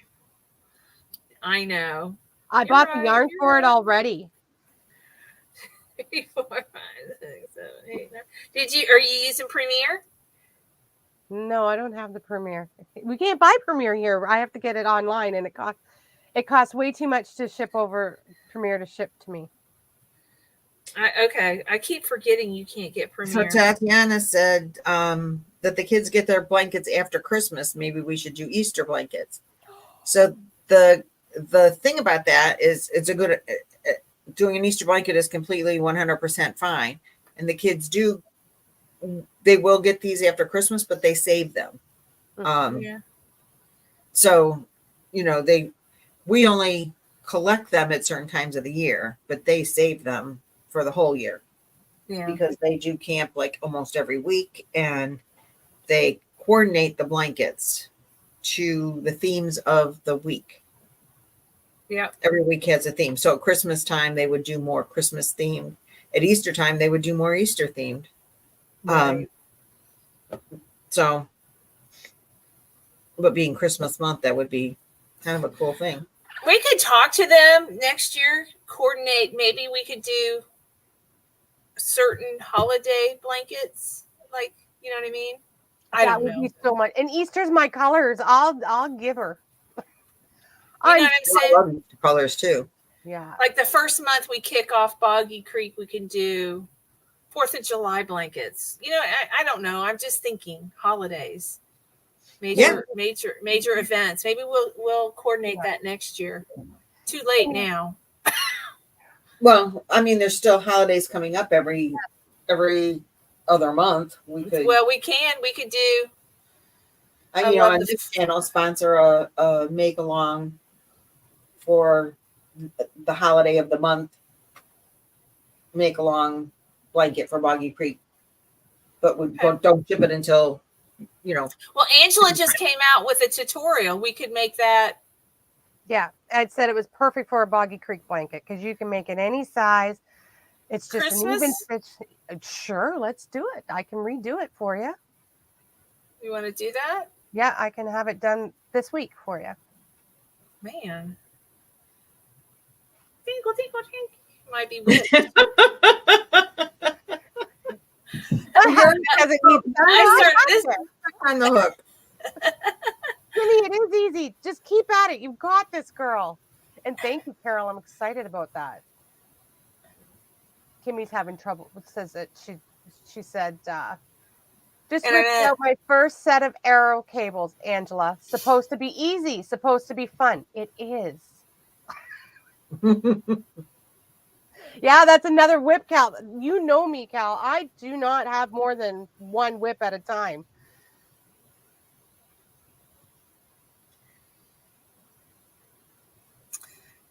I know. I bought the yarn for it already. 3, 4, 5, 6, 7, 8, 9. Are you using Premiere? No, I don't have the Premiere. We can't buy Premiere here. I have to get it online, and it costs way too much to ship over Premiere to ship to me. Okay, I keep forgetting you can't get Premiere. So Tatiana said that the kids get their blankets after Christmas. Maybe we should do Easter blankets. So the thing about that is it's a good doing an Easter blanket is completely 100% fine, and the kids they will get these after Christmas, but they save them. So we only collect them at certain times of the year, but they save them for the whole year. Because they do camp like almost every week, and they coordinate the blankets to the themes of the week. Yeah. Every week has a theme. So at Christmas time, they would do more Christmas themed. At Easter time, they would do more Easter themed. Right. But being Christmas month, that would be kind of a cool thing. We could talk to them next year, coordinate. Maybe we could do certain holiday blankets. Like, you know what I mean? That would be so much. And Easter's my colors. I'll give her. You know what I'm saying? I love Easter colors too. Yeah. Like the first month we kick off Boggy Creek, we can do 4th of July blankets. I don't know. I'm just thinking holidays, major events. Maybe we'll coordinate that next year. Too late now. Well, I mean, there's still holidays coming up every other month. We could. Well, we could do. On this channel, sponsor a make along for the holiday of the month. Make along blanket for Boggy Creek, but we don't ship it until Well, Angela just came out with a tutorial. We could make that. Yeah, Ed said it was perfect for a Boggy Creek blanket because you can make it any size. It's just an even stitch. Sure, let's do it. I can redo it for you. You want to do that? Yeah, I can have it done this week for you. Man. Tinkle, tinkle, tinkle. Might be whipped. I started this on the hook. Kimmy, it is easy. Just keep at it. You've got this, girl. And thank you, Carol. I'm excited about that. Kimmy's having trouble. It says that she said, just ripped out my first set of arrow cables, Angela. Supposed to be easy. Supposed to be fun. It is. Yeah, that's another whip, Cal. You know me, Cal. I do not have more than one whip at a time.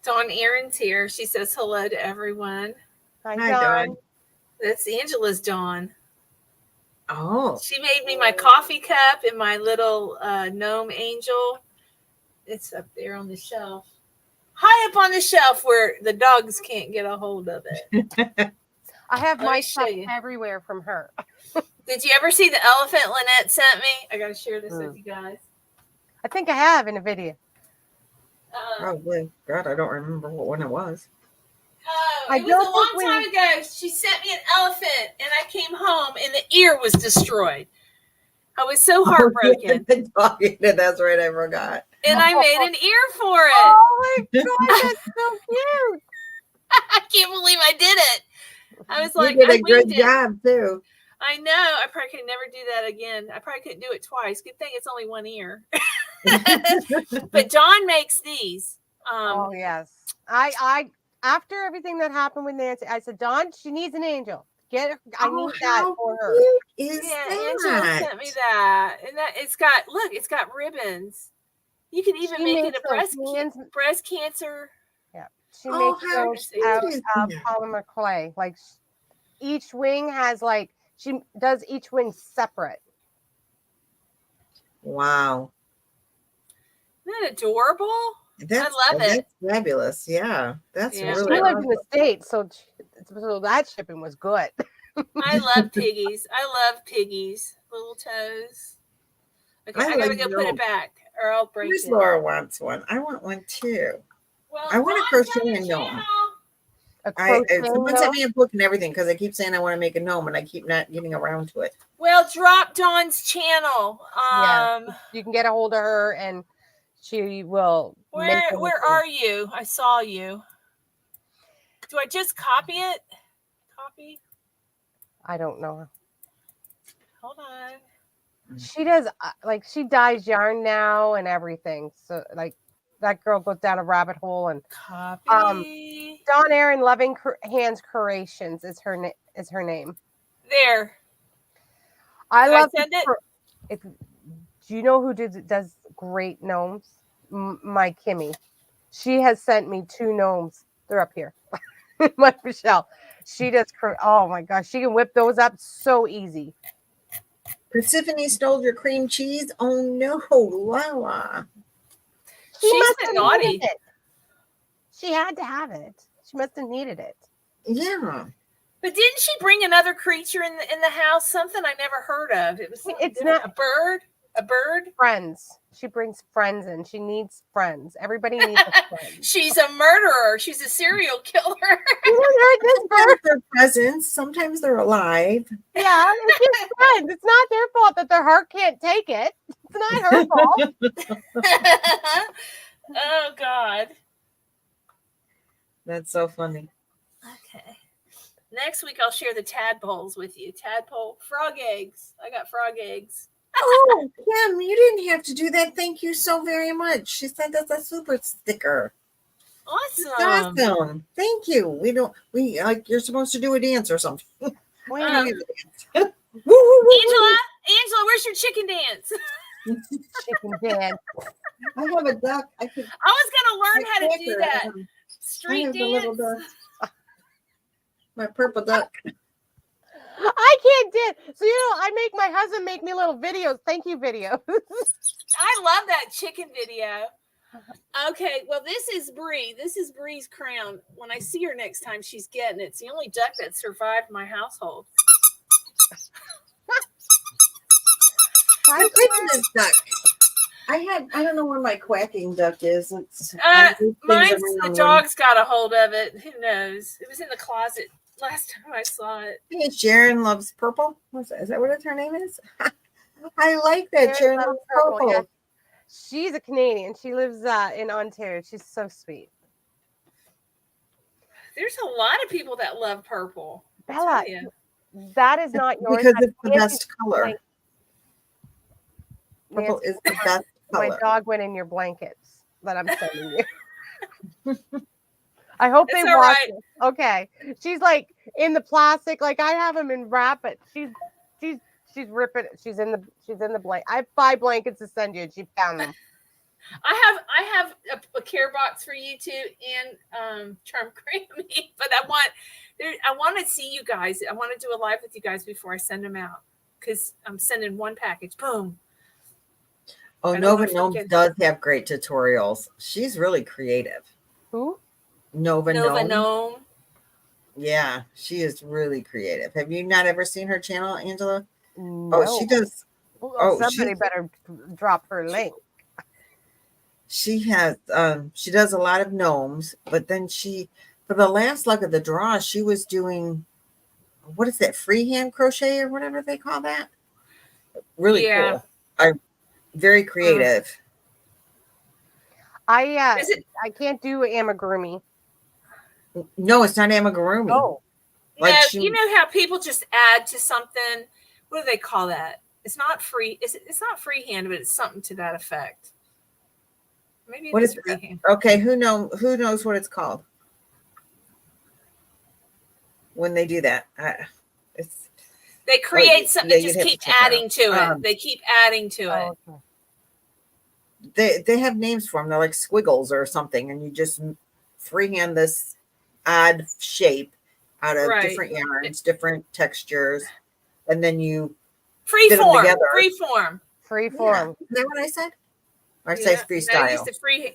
Dawn Aaron's here. She says hello to everyone. Hi, Dawn. That's Angela's Dawn. Oh. She made me my coffee cup and my little gnome angel. It's up there on the shelf. High up on the shelf where the dogs can't get a hold of it. I have my stuff everywhere from her. Did you ever see the elephant Lynette sent me? I got to share this with you guys. I think I have in a video. Probably. God, I don't remember what one it was. It was a long time ago. She sent me an elephant, and I came home, and the ear was destroyed. I was so heartbroken. That's right, I forgot. And I made an ear for it. Oh my God, that's so cute. I can't believe I did it. I was You like, did I a good winged it. job too. I know. I probably could never do that again. I probably couldn't do it twice. Good thing it's only one ear. But Dawn makes these. Oh yes. I after everything that happened with Nancy, I said, Dawn, she needs an angel. Get her. I need that how for her. cute is Yeah, that? Angela sent me that, and that it's got ribbons. You could even make it a breast cancer. Yeah, she Oh, makes how those cute out is of that? polymer clay. Like each wing has like she does each wing separate. Wow. Isn't that adorable? I love it. That's fabulous. Yeah, that's Yeah, really She lived awesome. in the States, so that shipping was good. I love piggies. I love piggies. Little toes. Okay, I gotta go put it back, or I'll break it. Laura wants one. I want one too. Well, I want to crochet a gnome. Someone sent me a book and everything because I keep saying I want to make a gnome and I keep not getting around to it. Well, drop Dawn's channel. You can get a hold of her and she will. Where are you? I saw you. Do I just copy it? Copy? I don't know. Hold on. She does she dyes yarn now and everything. So like that girl goes down a rabbit hole and copy. Dawn Erin Loving Hands Creations is her name. There. I love send it. Do you know who does great gnomes? My Kimmy. She has sent me 2 gnomes. They're up here. My Michelle. She does. Oh my gosh, she can whip those up so easy. Persephone stole your cream cheese. Oh no, Lala. She's been naughty. She had to have it. She must have needed it. Yeah. But didn't she bring another creature in the house? Something I never heard of. It's not a bird. A bird? Friends. She brings friends in. She needs friends. Everybody needs a friend. She's a murderer. She's a serial killer. You heard this bird? They're presents. Sometimes they're alive. Yeah, it's just friends. It's not their fault that their heart can't take it. It's not her fault. Oh God. That's so funny. Okay. Next week I'll share the tadpoles with you. Tadpole frog eggs. I got frog eggs. Oh, Kim, you didn't have to do that. Thank you so very much. She sent us a super sticker. Awesome. Awesome. Thank you. We like you're supposed to do a dance or something. Angela, where's your chicken dance? Chicken dance. I have a duck. I was gonna learn how to do that. Street dance. My purple duck. I can't dance. So I make my husband make me little videos. Thank you, videos. I love that chicken video. Okay, well, this is Bree. This is Bree's crown. When I see her next time, she's getting it. It's the only duck that survived my household. I picked this duck. I don't know where my quacking duck is. Mine's the dog's got a hold of it. Who knows? It was in the closet last time I saw it. I think Sharon loves purple. Is that what her name is? I like that. Sharon loves purple. Yeah. She's a Canadian. She lives in Ontario. She's so sweet. There's a lot of people that love purple. Bella, that is not yours. Because it's the best color. Purple is the best color. My dog went in your blankets that I'm sending you. I hope they wash it. Okay. She's like in the plastic. Like I have them in wrap, but she's ripping. She's in the blanket. I have 5 blankets to send you, and she found them. I have a care box for you too, and Charm Grammy. But I want to see you guys. I want to do a live with you guys before I send them out because I'm sending one package. Boom. Oh, Nova Gnome does have great tutorials. She's really creative. Who? Nova Gnome. Gnome. Yeah, she is really creative. Have you not ever seen her channel, Angela? No. Oh, she does. Somebody better drop her link. She has. She does a lot of gnomes, but then for the last luck of the draw, she was doing, what is that, freehand crochet or whatever they call that? Really cool. Very creative. I can't do amigurumi. No, it's not amigurumi. Oh. Like no, you know how people just add to something. What do they call that? It's not free. It's not freehand, but it's something to that effect. Maybe it is freehand. Okay, who knows what it's called when they do that? They create something. They just keep adding to it. They keep adding to it. Okay. They have names for them. They're like squiggles or something, and you just freehand this odd shape out of different yarns, different textures, and then you fit them together. Freeform. Freeform. Is that what I said? Or I said freestyle. No,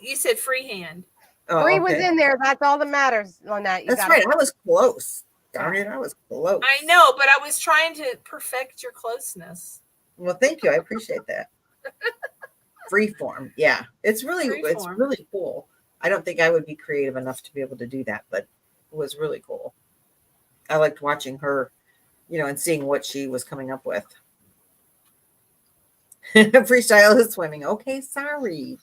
you said freehand. Oh, Free was in there. That's all that matters, Lynette. That's right. I was close. Darn it, I was close. I know, but I was trying to perfect your closeness. Well, thank you. I appreciate that. Freeform. Yeah. It's really cool. I don't think I would be creative enough to be able to do that, but it was really cool. I liked watching her, and seeing what she was coming up with. Freestyle is swimming. Okay, sorry.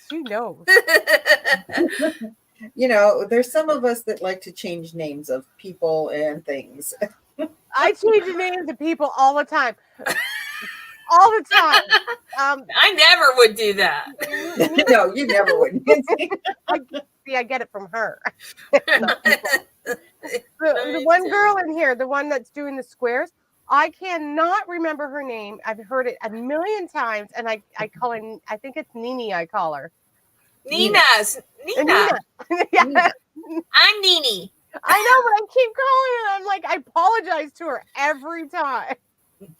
She knows. There's some of us that like to change names of people and things. I change the names of people all the time. All the time. I never would do that. No, you never would. I get it from her. The one girl in here, the one that's doing the squares, I cannot remember her name. I've heard it a million times, and I call her, I think it's Nini, I call her. Nina. Yeah. I'm Nini. I know, but I keep calling her. I'm like, I apologize to her every time.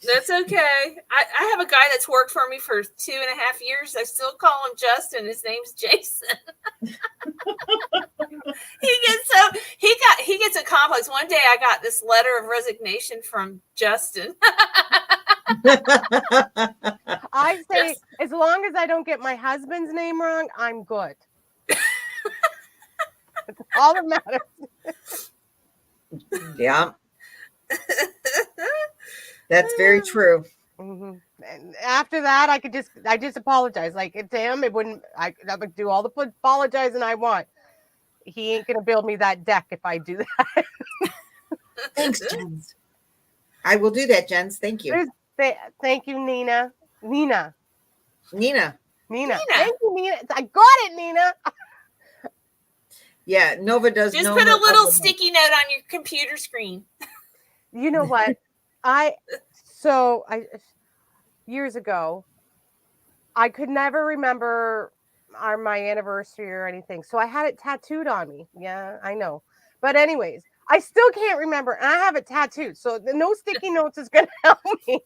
That's okay. I have a guy that's worked for me for 2.5 years. I still call him Justin. His name's Jason. He gets a complex. One day I got this letter of resignation from Justin. I say, as long as I don't get my husband's name wrong, I'm good. That's all that matters. Yeah. That's very true. Mm-hmm. And after that, I just apologize. Like to him, I would do all the apologizing I want. He ain't gonna build me that deck if I do that. Thanks, Jens. I will do that, Jens. Thank you. Thank you, Nina. Nina. Thank you, Nina. I got it, Nina. Yeah, Nova does. Just put a little sticky note on your computer screen. You know what? Years ago, I could never remember my anniversary or anything. So I had it tattooed on me. Yeah, I know. But anyways, I still can't remember. And I have it tattooed. So no sticky notes is going to help me.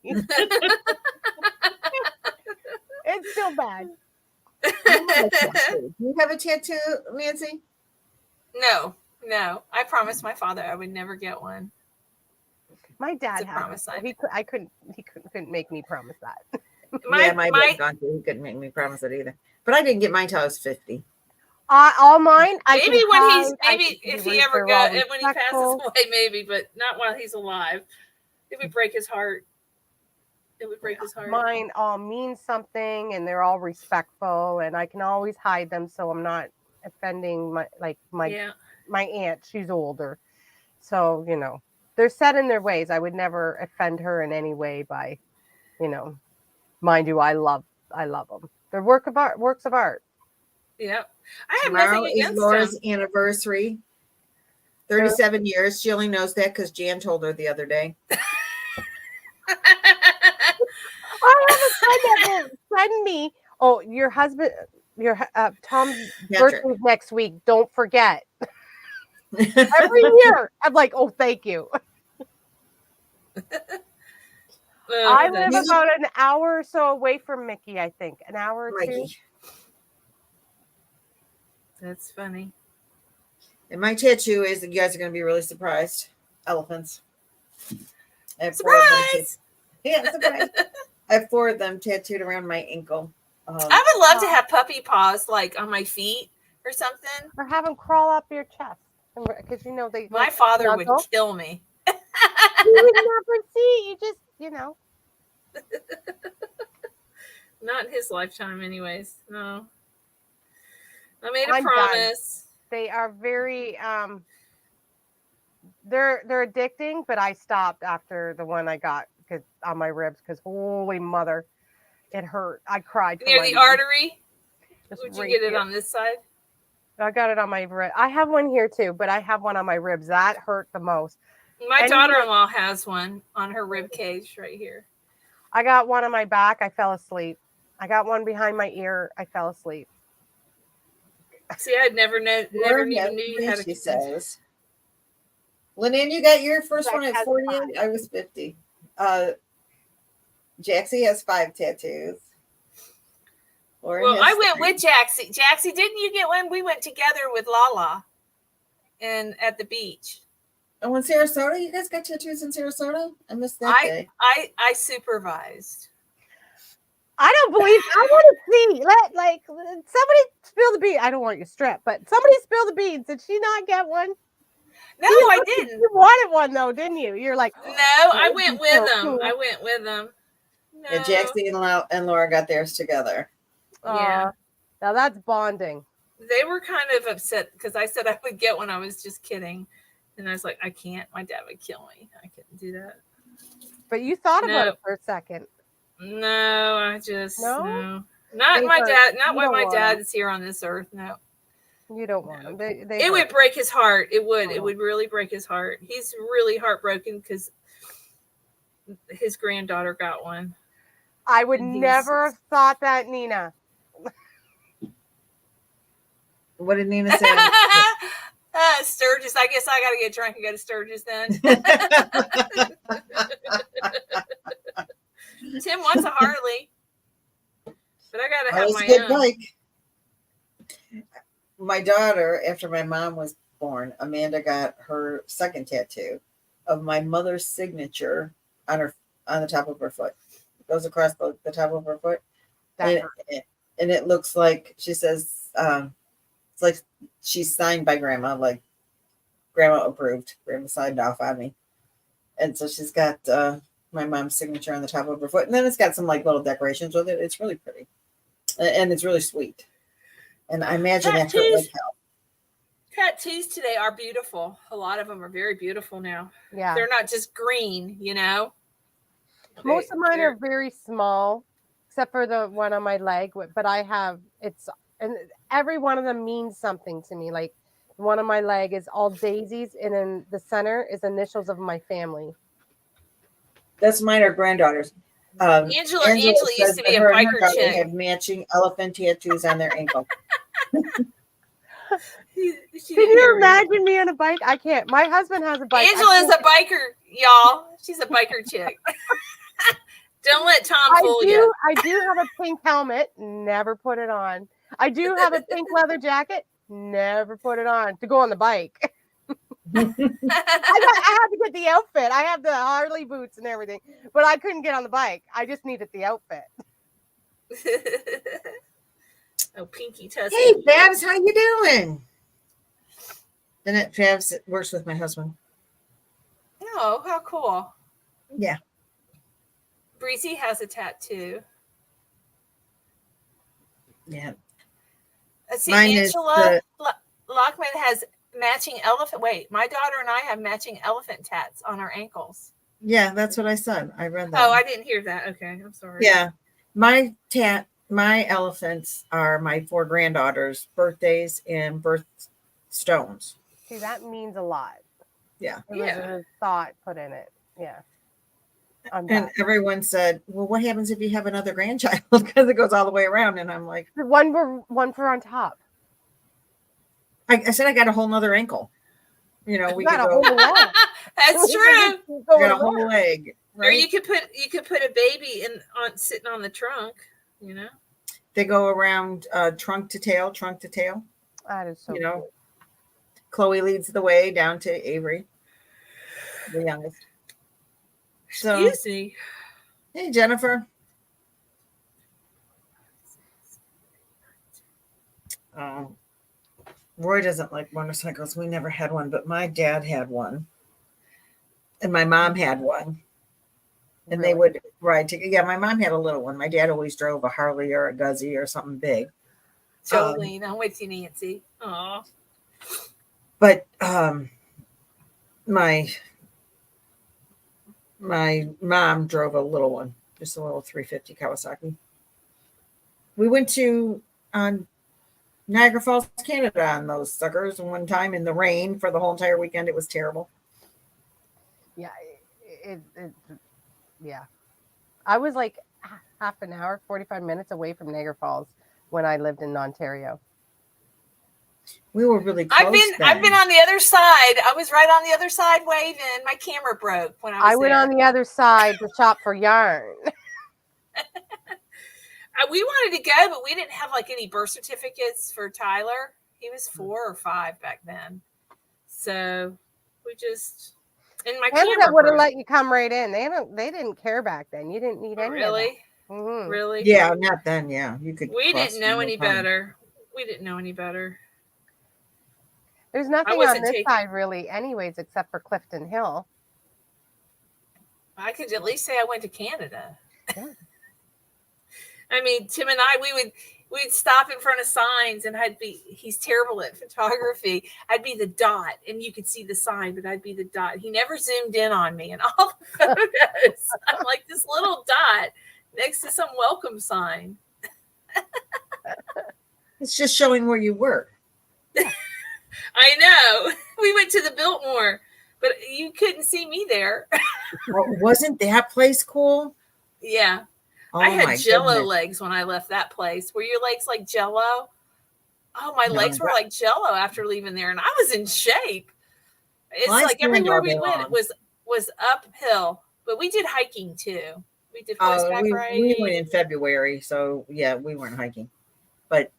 It's still bad. Do you have a tattoo, Nancy? No. I promised my father I would never get one. My dad had it. He couldn't make me promise that. My dad gone through. He couldn't make me promise it either. But I didn't get mine till I was 50. All mine. Maybe if he ever got it when he passes away, maybe, but not while he's alive. It would break his heart. Mine all mean something, and they're all respectful, and I can always hide them, so I'm not offending my aunt. She's older, so they're set in their ways. I would never offend her in any way by, mind you, I love them. They're works of art. Yeah. I have Tomorrow nothing against is Laura's them. anniversary. 37 years. She only knows that because Jan told her the other day. I have a friend that will send me. Oh, your husband, Tom's birthday is next week. Don't forget. Every year, I'm like, oh, thank you. I live about an hour or so away from Mickey, I think. An hour or two. That's funny. And my tattoo is, you guys are going to be really surprised. Elephants. Surprise! Surprise. I have 4 of them tattooed around my ankle. I would love to have puppy paws like on my feet or something. Or have them crawl up your chest. Because my father would kill me. You would never see. You just, Not in his lifetime, anyways. No. I made a promise. They are very they're addicting, but I stopped after the one I got on my ribs because holy mother, it hurt. I cried. Near the artery? Would you get it on this side? I got it on my rib. I have one here too, but I have one on my ribs. That hurt the most. My daughter-in-law has one on her rib cage right here. I got one on my back. I fell asleep. I got one behind my ear. I fell asleep. See, I'd never even knew you had a. She says, Lynette, you got your first one at 48. I was 50. Jaxie has 5 tattoos. Well, I went with Jaxie. Jaxie, didn't you get one? We went together with Lala, and at the beach. Oh, in Sarasota, you guys got tattoos in Sarasota? I missed that day. I supervised. I don't believe. I want to see. Like somebody spill the beans. I don't want you strapped, but somebody spill the beans. Did she not get one? No, I didn't. You wanted one though, didn't you? You're like, no, I went with them. Cool. I went with them. No. Yeah, Jaxie and Laura got theirs together. Yeah. Now that's bonding. They were kind of upset because I said I would get one. I was just kidding. And I was like, I can't. My dad would kill me. I couldn't do that. But you thought about it for a second. No, I just no. Not my dad. Not while my dad is here on this earth. No. You don't want them. It would break his heart. It would. It would really break his heart. He's really heartbroken because his granddaughter got one. I would never have thought that, Nina. What did Nina say? Sturgis. I guess I got to get drunk and go to Sturgis then. Tim wants a Harley, but I got to have my own. Bike. My daughter, after my mom was born, Amanda got her second tattoo of my mother's signature on the top of her foot. It goes across the top of her foot, and it looks like, she says, it's like she's signed by Grandma, like Grandma approved. Grandma signed off on me, and so she's got my mom's signature on the top of her foot, and then it's got some like little decorations with it. It's really pretty, and it's really sweet. And I imagine that's what would help. Tattoos today are beautiful. A lot of them are very beautiful now. Yeah, they're not just green, you know. Most of mine are very small, except for the one on my leg. But I have and every one of them means something to me. Like one on my leg is all daisies, and in the center is initials of my family. That's mine or granddaughters. Angela used to be a biker chick. Have matching elephant tattoos on their ankle. Can you imagine me on a bike? I can't. My husband has a bike. Angela's a biker, y'all. She's a biker chick. Don't let Tom fool you. I do have a pink helmet. Never put it on. I do have a pink leather jacket. Never put it on to go on the bike. I had to get the outfit. I have the Harley boots and everything, but I couldn't get on the bike. I just needed the outfit. Oh, Pinky Tussy. Hey, Babs, how you doing? Lynette Babs works with my husband. Oh, how cool. Yeah. Breezy has a tattoo. Yeah. Let's see, Angela Lockman has matching elephant. Wait, my daughter and I have matching elephant tats on our ankles. Yeah, that's what I said. I read that. Oh, I didn't hear that. Okay, I'm sorry. Yeah. My elephants are my 4 granddaughters' birthdays and birthstones. See, that means a lot. Yeah. There was a thought put in it. Yeah. And everyone said, well, what happens if you have another grandchild? Because it goes all the way around. And I'm like, one for on top. I said I got a whole nother ankle. You know, we got could a whole leg. That's true. Got a whole leg. Right? Or you could put a baby sitting on the trunk. You know, they go around trunk to tail. That is so. You know, cool. Chloe leads the way down to Avery, the youngest. So, excuse me. Hey, Jennifer. Roy doesn't like motorcycles. We never had one, but my dad had one, and my mom had one, and they would ride together. Yeah, my mom had a little one. My dad always drove a Harley or a Guzzy or something big. Jolene, I'm with you, Nancy. Aw. But my mom drove a little one, just a little 350 Kawasaki. We went to Niagara Falls, Canada on those suckers one time in the rain for the whole entire weekend. It was terrible. Yeah, yeah. I was like half an hour, 45 minutes away from Niagara Falls when I lived in Ontario. We were really close. I've been on the other side. I was right on the other side waving. My camera broke when I went on the other side to shop for yarn. We wanted to go, but we didn't have like any birth certificates for Tyler. He was 4 or 5 back then. So we just, and my Canada would have let you come right in. They didn't care back then. You didn't need any really? of that. Mm-hmm. Really? Yeah, not then. Yeah, you could. We didn't know any better. We didn't know any better. There's nothing on this side really, anyways, except for Clifton Hill. I could at least say I went to Canada. Yeah. I mean, Tim and I, we'd stop in front of signs, and he's terrible at photography. I'd be the dot, and you could see the sign, but I'd be the dot. He never zoomed in on me in all the photos. I'm like this little dot next to some welcome sign. It's just showing where you were. I know. We went to the Biltmore, but you couldn't see me there. Wasn't that place cool? Yeah. Oh, I had Jello legs when I left that place. Were your legs like Jello? Oh, my legs were like Jello after leaving there, and I was in shape. It's like everywhere we went was uphill, but we did hiking too. We did horseback riding. We went in February, so yeah, we weren't hiking. But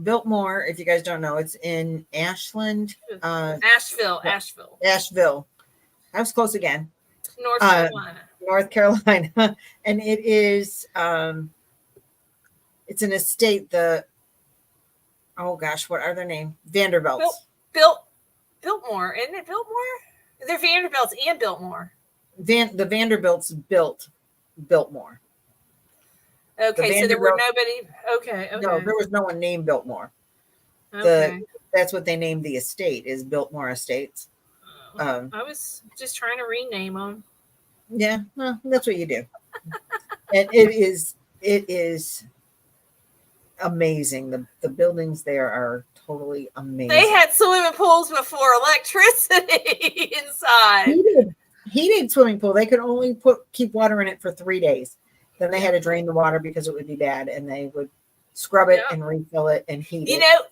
Biltmore, if you guys don't know, it's in Ashland. Asheville. I was close again. North Carolina. And it is it's an estate. Oh gosh, what are their name? Vanderbilts. Biltmore, isn't it Biltmore? They're Vanderbilts and Biltmore. The Vanderbilts built Biltmore. Okay, so there were nobody. Okay. No, there was no one named Biltmore. Okay. That's what they named the estate, is Biltmore Estates. I was just trying to rename them. Yeah, well, that's what you do. And it is amazing. The buildings there are totally amazing. They had swimming pools before electricity inside. Heated swimming pool. They could only keep water in it for 3 days. Then they had to drain the water because it would be bad, and they would scrub it and refill it and heat it. You know,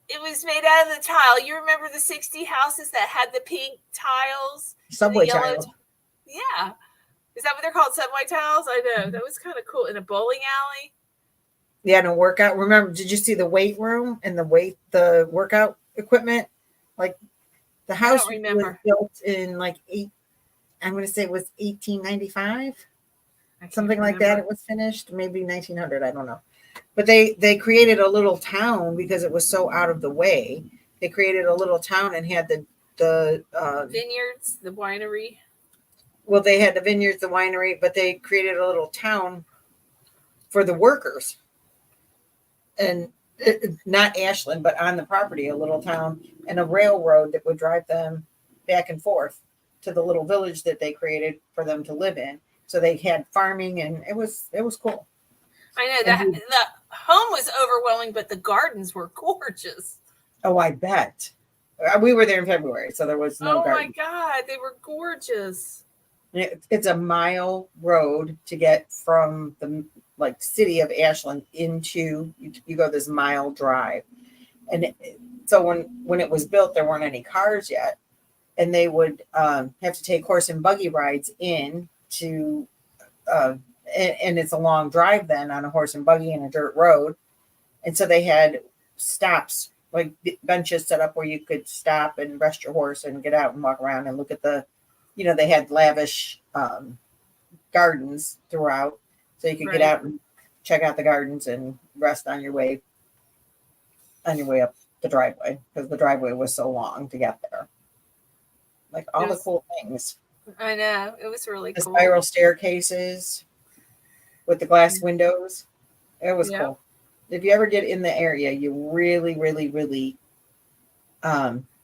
it was made out of the tile. You remember the 60 houses that had the pink tiles? Subway tiles. Yeah. Is that what they're called? Subway tiles? I know. That was kind of cool. In a bowling alley. Yeah, and a workout. Remember, did you see the weight room and the workout equipment? Like the house was built in I'm going to say it was 1895. Something like that. It was finished, maybe 1900. I don't know. But they created a little town because it was so out of the way. They created a little town and had the vineyards, the winery. Well, they had the vineyards, the winery, but they created a little town for the workers. And not Ashland, but on the property, a little town and a railroad that would drive them back and forth to the little village that they created for them to live in. So they had farming, and it was cool. I know that the home was overwhelming, but the gardens were gorgeous. Oh, I bet. We were there in February, so there was no garden. My God, they were gorgeous. It's a mile road to get from the city of Ashland into, you go this mile drive. And so when it was built, there weren't any cars yet. And they would have to take horse and buggy rides in to, and it's a long drive then on a horse and buggy in a dirt road. And so they had stops, like benches set up where you could stop and rest your horse and get out and walk around and look at they had lavish gardens throughout. So you could get out and check out the gardens and rest on your way up the driveway, because the driveway was so long to get there. Like all the cool things. I know. It was really cool. The spiral staircases with the glass windows. It was cool. If you ever get in the area, you really, really, really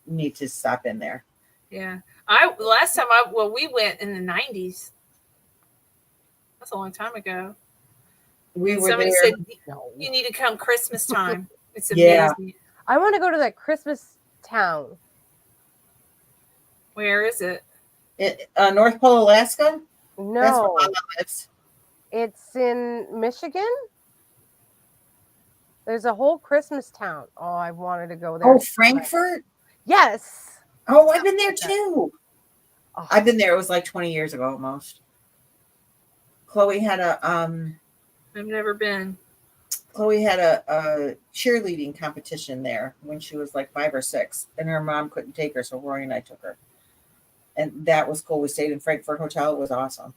need to stop in there. Yeah. Last time we went in the 90s. That's a long time ago. We and were somebody there. said you need to come Christmas time. It's Yeah. amazing. I want to go to that Christmas town. Where is it? North Pole, Alaska? No. That's where Mama lives. It's in Michigan. There's a whole Christmas town. Oh, I wanted to go there. Oh, Frankfurt? Yes. Oh, I've been there too. Oh. I've been there. It was like 20 years ago almost. Chloe had a I've never been. Chloe had a cheerleading competition there when she was like 5 or 6, and her mom couldn't take her, so Rory and I took her. And that was cool. We stayed in Frankfurt Hotel. It was awesome.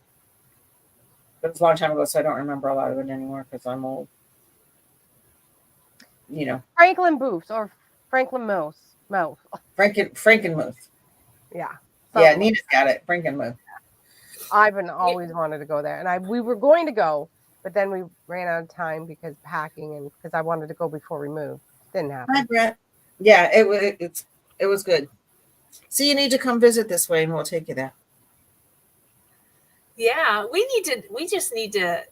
But it was a long time ago, so I don't remember a lot of it anymore because I'm old. You know. Franklin Booths or Franklin Mills. Frankenmuth. Yeah. Yeah, Nina's got it. Frankenmuth. I've always wanted to go there. And we were going to go, but then we ran out of time because packing and because I wanted to go before we moved. Didn't happen. Hi, Brett. Yeah, it was good. So you need to come visit this way and we'll take you there. Yeah, we just need to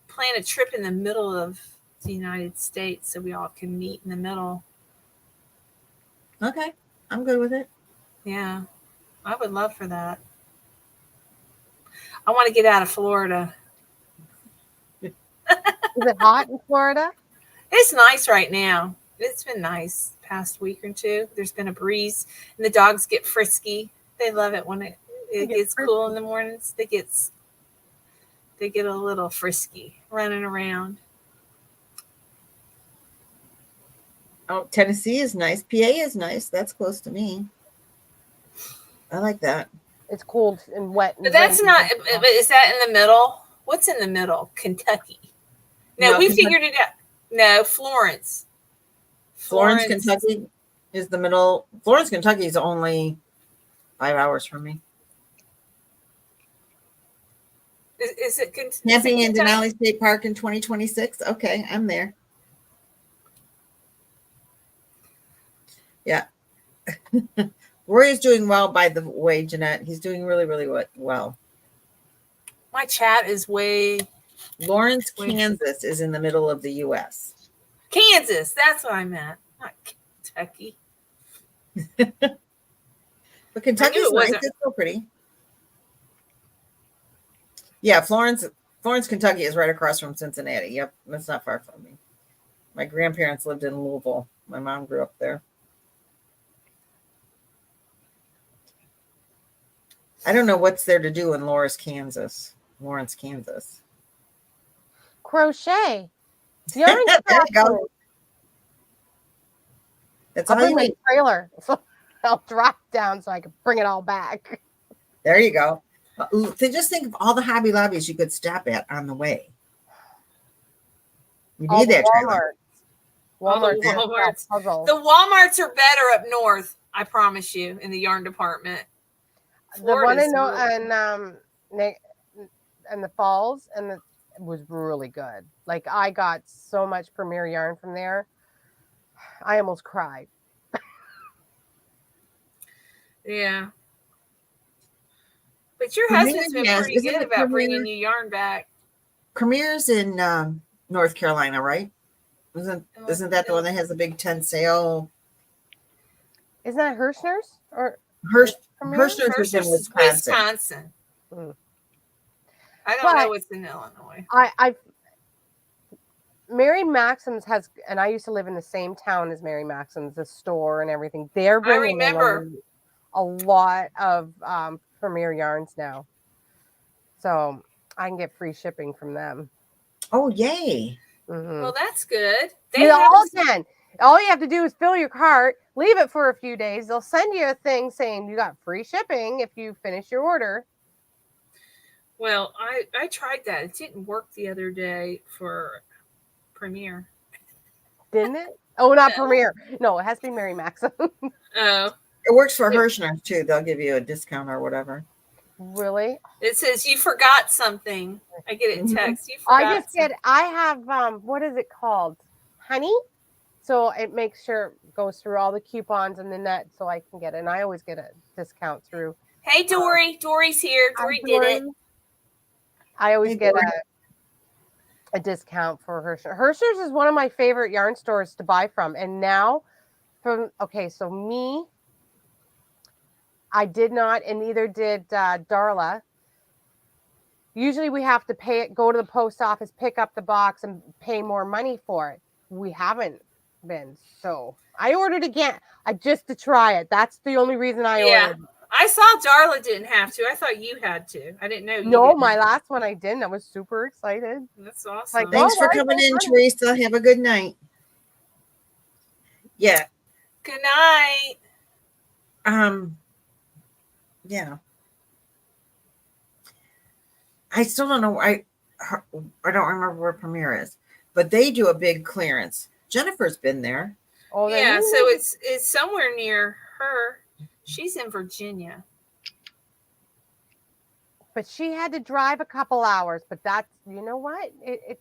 plan a trip in the middle of the United States so we all can meet in the middle. Okay. I'm good with it. Yeah. I would love for that. I want to get out of Florida. Is it hot in Florida? It's nice right now. It's been nice past week or two. There's been a breeze and the dogs get frisky. They love it when it gets cool in the mornings. They get a little frisky running around. Oh, Tennessee is nice. PA is nice. That's close to me. I like that. It's cold and wet. But that's not. But is that in the middle? What's in the middle? Kentucky. No, we figured it out. No, Florence. Florence, Kentucky is the middle. Florence, Kentucky is only 5 hours from me. Is it camping in Denali State Park in 2026? Okay, I'm there. Yeah. Rory is doing well, by the way, Jeanette. He's doing really, really well. My chat is way. Lawrence, Kansas is in the middle of the U.S. Kansas, that's what I meant. Not Kentucky. But Kentucky's nice. It's so pretty. Yeah, Florence, Kentucky is right across from Cincinnati. Yep, that's not far from me. My grandparents lived in Louisville. My mom grew up there. I don't know what's there to do in Lawrence, Kansas. Crochet. There you go. That's I'll all you bring need. my trailer. I'll drop down so I can bring it all back. There you go. Just think of all the Hobby Lobbies you could stop at on the way. You need that trailer. Walmarts. The Walmarts are better up north, I promise you, in the yarn department. Florida's the one I know and the Falls, and it was really good. Like I got so much Premier yarn from there. I almost cried. Yeah. But your husband's been pretty good about bringing you yarn back. Premier's in North Carolina, right? Isn't that the one that has a big tent sale? Isn't that Hirschner's or Hirschner's is in Wisconsin. I don't know what's in Illinois. Mary Maxim's has, and I used to live in the same town as Mary Maxim's, the store and everything. They're bringing in a lot of Premier yarns now, so I can get free shipping from them. Oh, yay! Mm-hmm. Well, that's good. They all can. All you have to do is fill your cart, leave it for a few days. They'll send you a thing saying you got free shipping if you finish your order. Well, I tried that. It didn't work the other day for Premier. Didn't it? Oh, not Premier. No, it has to be Mary Maxim. Oh. It works for Hirschner too. They'll give you a discount or whatever. Really? It says you forgot something. I get it in text. You forgot I have what is it called? Honey? So it makes sure it goes through all the coupons and the net so I can get it. And I always get a discount through. Hey, Dory. Dory's here. Dory did it. I always get a discount for Hershey's. Hershey's is one of my favorite yarn stores to buy from. And now so me, I did not, and neither did Darla. Usually we have to pay it, go to the post office, pick up the box, and pay more money for it. We haven't been. So I ordered again. Just to try it. That's the only reason I ordered. I saw Darla didn't have to. I thought you had to. I didn't know you No, didn't. my last one I didn't. I was super excited. That's awesome. Thanks for coming in, Teresa. Have a good night. Yeah. Good night. Yeah. I still don't know. I don't remember where Premier is, but they do a big clearance. Jennifer's been there. Oh, yeah. So it's somewhere near her. She's in Virginia. But she had to drive a couple hours. But that's, you know what?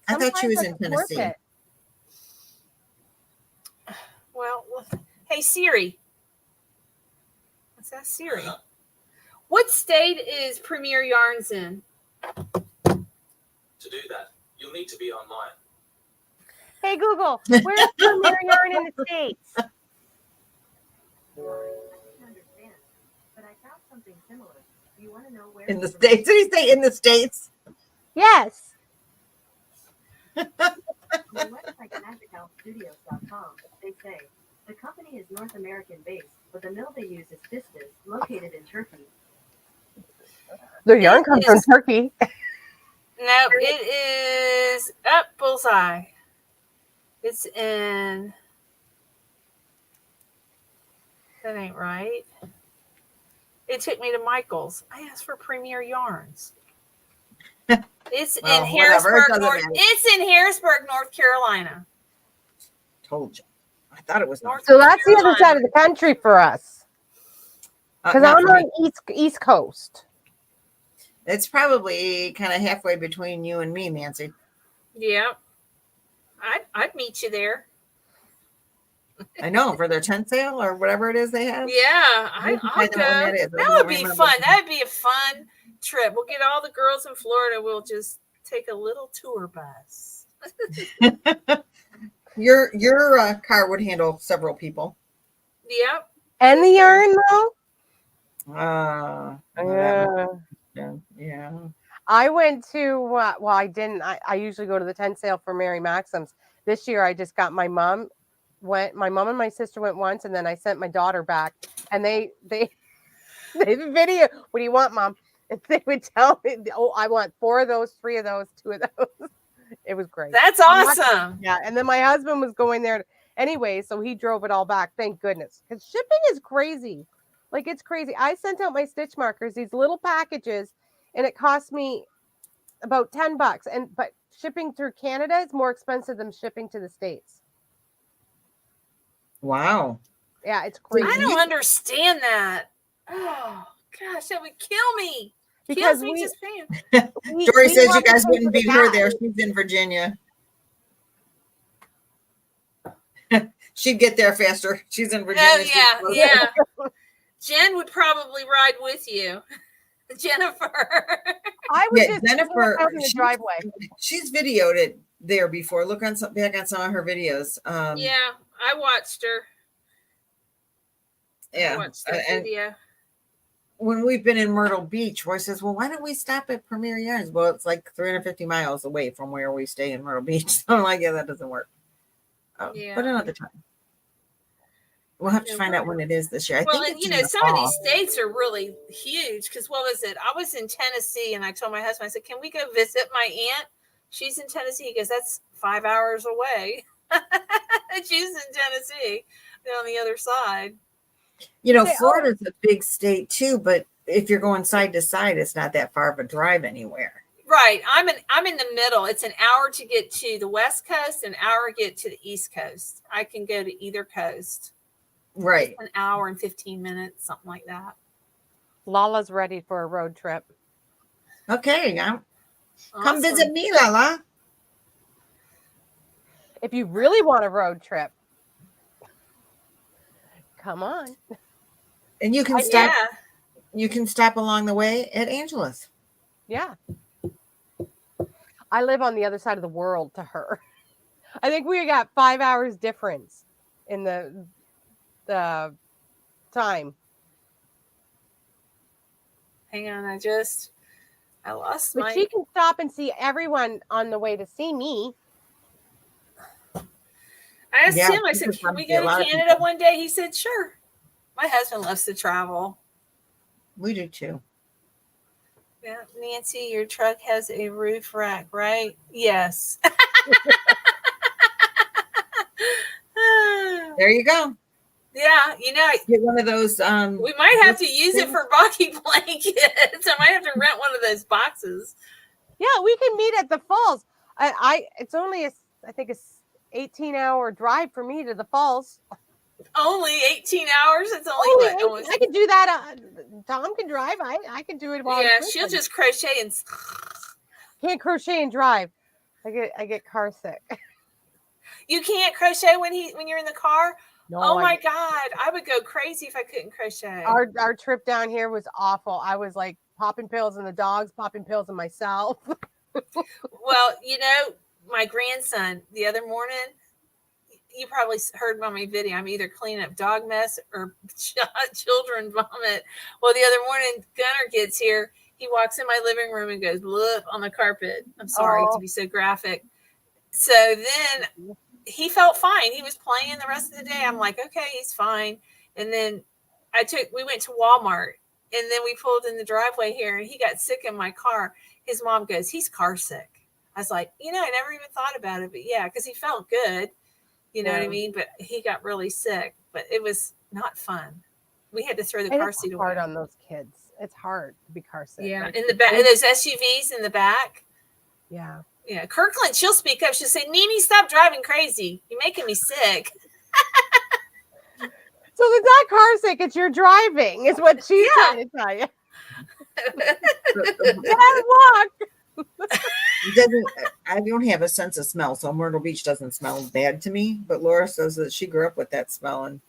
I thought she was in Tennessee. Well, hey, Siri. What's that, Siri? What state is Premier Yarns in? To do that, you'll need to be online. Hey, Google, where's Premier Yarn in the States? In the States? Did he say in the States? Yes. On the website MagicHouseStudios.com, they say the company is North American based, but the mill they use is Fistis, located in Turkey. The yarn comes from Turkey. No, it is up bullseye. It's in. That ain't right. It took me to Michael's. I asked for Premier Yarns. It's in Harrisburg, It's in Harrisburg, North Carolina. Told you. I thought it was North. So that's the other side of the country for us. Because I'm on East Coast. It's probably kind of halfway between you and me, Nancy. Yeah. I'd meet you there. I know, for their tent sale or whatever it is they have. Yeah, I'll go. That would be fun. That would be a fun trip. We'll get all the girls in Florida. We'll just take a little tour bus. Your car would handle several people. Yep. And the yarn, though? Yeah. I went to, I didn't. I usually go to the tent sale for Mary Maxim's. This year, I just got my mom. My mom and my sister went once, and then I sent my daughter back. And they video. What do you want, Mom? And they would tell me, "Oh, I want 4 of those, 3 of those, 2 of those." It was great. That's awesome. Yeah, and then my husband was going there anyway, so he drove it all back. Thank goodness, because shipping is crazy. Like, it's crazy. I sent out my stitch markers, these little packages, and it cost me about $10. But shipping through Canada is more expensive than shipping to the States. Wow. Yeah, it's crazy. I don't understand that. Oh gosh, that would kill me. Because Kills me just saying. Dory says you guys wouldn't beat her there. She's in Virginia. She'd get there faster. She's in Virginia. Oh, yeah. Jen would probably ride with you. Jennifer. I was just Jennifer in the driveway. She's videoed it there before. Look back on some of her videos. Yeah, I watched her. Yeah. I watched that video. When we've been in Myrtle Beach, Roy says, well, why don't we stop at Premier Yarns? Well, it's like 350 miles away from where we stay in Myrtle Beach. So I'm like, yeah, that doesn't work. But another time. We'll have to find out when it is this year. I think it's some of these states are really huge. Because what was it? I was in Tennessee, and I told my husband, I said, can we go visit my aunt? She's in Tennessee. He goes, that's 5 hours away. She's in Tennessee. They're on the other side. Florida's a big state too, but if you're going side to side, it's not that far of a drive anywhere. Right. I'm in the middle. It's an hour to get to the West Coast, an hour to get to the East Coast. I can go to either coast. Right. An hour and 15 minutes, something like that. Lala's ready for a road trip. Okay, come visit me, Lala. If you really want a road trip, come on. And you can stop. Yeah. You can stop along the way at Angela's. Yeah. I live on the other side of the world to her. I think we got 5 hours difference in the time. Hang on, I lost But my. she can stop and see everyone on the way to see me. I asked Yeah, him. I you said, can "Can come we see a go lot to of Canada people. one day?" He said, "Sure." My husband loves to travel. We do too. Yeah, Nancy, your truck has a roof rack, right? Yes. There you go. Yeah, Get one of those. we might have to use it for Boggy blankets. I might have to rent one of those boxes. Yeah, we can meet at the falls. It's only I think it's 18-hour drive for me to the falls. Only 18 hours? It's only what? Almost. I can do that. Tom can drive. I can do it while Yeah, I'm she'll cooking. just crochet and. Can't crochet and drive. I get car sick. You can't crochet when you're in the car? No, oh my God. I would go crazy if I couldn't crochet. Our trip down here was awful. I was like popping pills in the dogs, popping pills in myself. Well, my grandson the other morning, you probably heard my video. I'm either cleaning up dog mess or children vomit. Well, the other morning, Gunner gets here. He walks in my living room and goes, "Look on the carpet." I'm sorry to be so graphic. So then he felt fine. He was playing the rest of the day. I'm like, okay, he's fine. And then we went to Walmart, and then we pulled in the driveway here, and he got sick in my car. His mom goes, "He's car sick." I was like, I never even thought about it, but yeah, because he felt good. You know what I mean? But he got really sick. But it was not fun. We had to throw the car seat away. It's hard on those kids. It's hard to be car sick. Yeah, in the back, those SUVs in the back. Yeah. Yeah, Kirkland, she'll speak up. She'll say, "Nene, stop driving crazy. You're making me sick." So it's not car sick, it's your driving, is what she's trying to tell you. Walk. I don't have a sense of smell, so Myrtle Beach doesn't smell bad to me. But Laura says that she grew up with that smell, and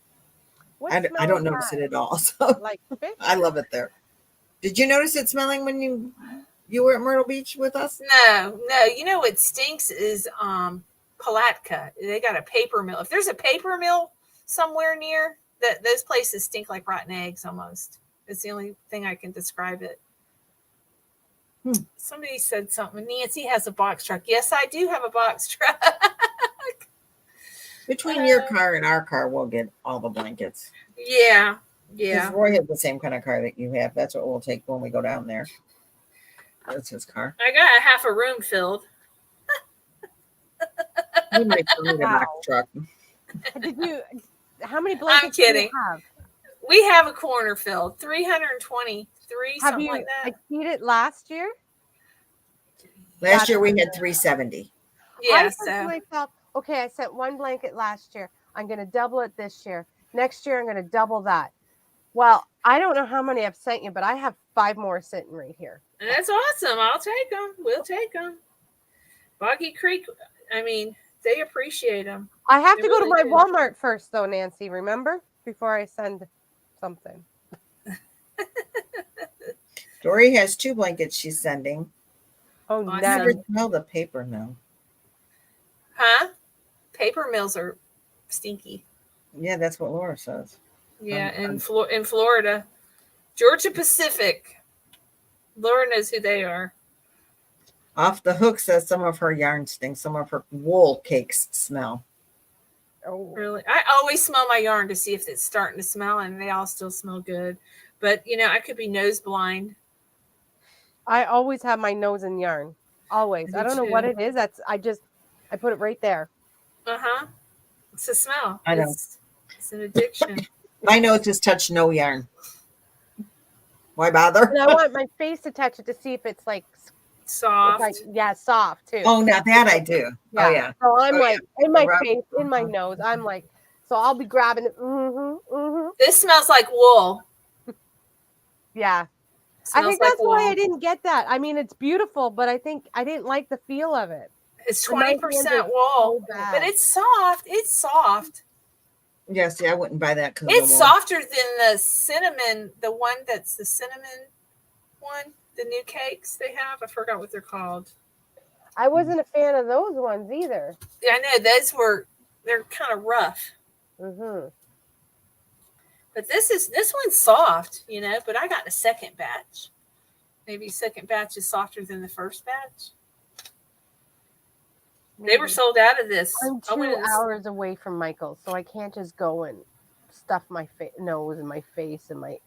I don't notice it at all. So like fish? I love it there. Did you notice it smelling when you were at Myrtle Beach with us? No. What stinks is Palatka. They got a paper mill. If there's a paper mill somewhere near, those places stink like rotten eggs almost. It's the only thing I can describe it. Somebody said something. Nancy has a box truck. Yes, I do have a box truck. Between your car and our car, we'll get all the blankets. Yeah. Because Roy has the same kind of car that you have. That's what we'll take when we go down there. That's his car. I got half a room filled. You might need a box truck. How many blankets I'm kidding. do you have? We have a corner filled. 323, Have something you like that. exceeded last year? Last year we had 370. Yeah, I sent one blanket last year. I'm going to double it this year. Next year, I'm going to double that. Well, I don't know how many I've sent you, but I have 5 more sitting right here. That's awesome. I'll take them. We'll take them. Boggy Creek, they appreciate them. I have to go to my Walmart first, though, Nancy, remember? Before I send something. Dory has 2 blankets she's sending. Oh, I never smell the paper mill. Huh? Paper mills are stinky. Yeah, that's what Laura says. Yeah, in Florida. Georgia Pacific. Laura knows who they are. Off the Hook says some of her yarn stinks. Some of her wool cakes smell. Oh, really? I always smell my yarn to see if it's starting to smell, and they all still smell good. But, I could be nose blind. I always have my nose in yarn. Always. I don't know what it is. I put it right there. Uh-huh. It's a smell. I know. It's an addiction. I know it's just touch no yarn. Why bother? And I want my face to touch it to see if it's like soft. Soft too. Oh, now that I do. Yeah. Oh, yeah. So I'm in my Rub. face, in my nose. I'm like, so I'll be grabbing it. This smells like wool. Yeah. I think that's why I didn't get that. It's beautiful, but I think I didn't like the feel of it. It's 20% wool, but it's soft. It's soft. Yeah, see, I wouldn't buy that because It's softer than the cinnamon, the one that's the cinnamon one, the new cakes they have. I forgot what they're called. I wasn't a fan of those ones either. Yeah, I know they're kind of rough. Mm-hmm. But this one's soft, but I got the second batch. Maybe second batch is softer than the first batch. They were sold out of this. I'm 2 hours away from Michael's, so I can't just go and stuff my nose and my face and my.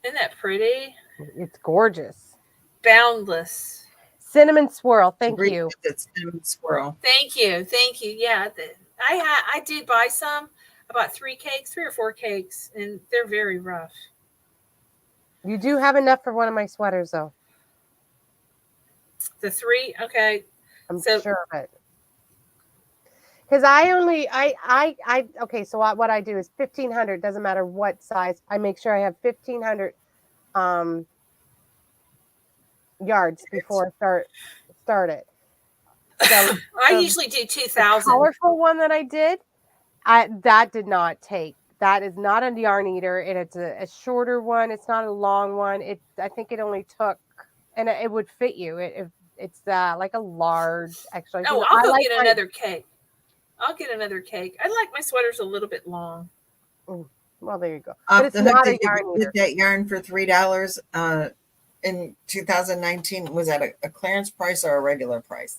Isn't that pretty? It's gorgeous. Boundless. Cinnamon swirl. Thank you. Cinnamon swirl. Thank you. Yeah, I did buy some. About 3 or 4 cakes, and they're very rough. You do have enough for one of my sweaters, though. The 3, okay. I'm sure of it. Because okay, so what I do is 1,500, doesn't matter what size. I make sure I have 1,500 yards before I start it. So, I usually do 2,000. The colorful one that I did, that did not take. That is not a yarn eater, and it's a shorter one. It's not a long one. I think it only took, and it would fit you. It's like a large extra. Oh, I'll go get another cake. I'll get another cake. I like my sweaters a little bit long. Well, there you go. But it's not a yarn eater. That yarn for $3 in 2019. Was that a clearance price or a regular price?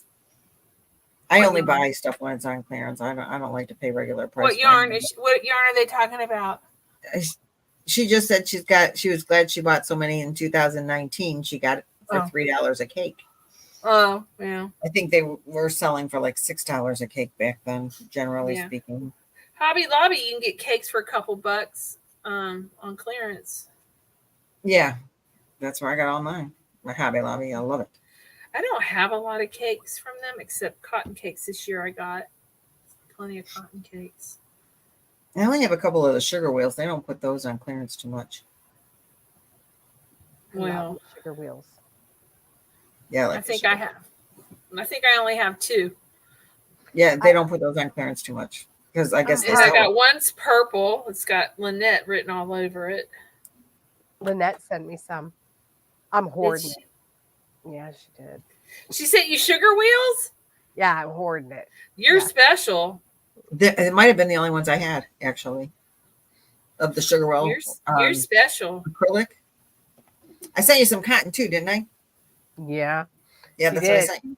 I only buy stuff when it's on clearance. I don't like to pay regular price. What yarn are they talking about? She just said she was glad she bought so many in 2019. She got it for $3 a cake. Oh, yeah. I think they were selling for like $6 a cake back then, generally speaking. Hobby Lobby, you can get cakes for a couple bucks on clearance. Yeah, that's where I got all mine. My Hobby Lobby, I love it. I don't have a lot of cakes from them except cotton cakes this year. I got plenty of cotton cakes. I only have a couple of the sugar wheels. They don't put those on clearance too much. Well, sugar wheels. Yeah, I think I only have 2. Yeah, they don't put those on clearance too much because I guess I got one's purple. It's got Lynette written all over it. Lynette sent me some. I'm hoarding it. Yeah, she did. She sent you sugar wheels? Yeah, I'm hoarding it. You're special. It might have been the only ones I had, actually, of the sugar wheel. You're special. Acrylic. I sent you some cotton too, didn't I? Yeah. Yeah, that's what I sent you.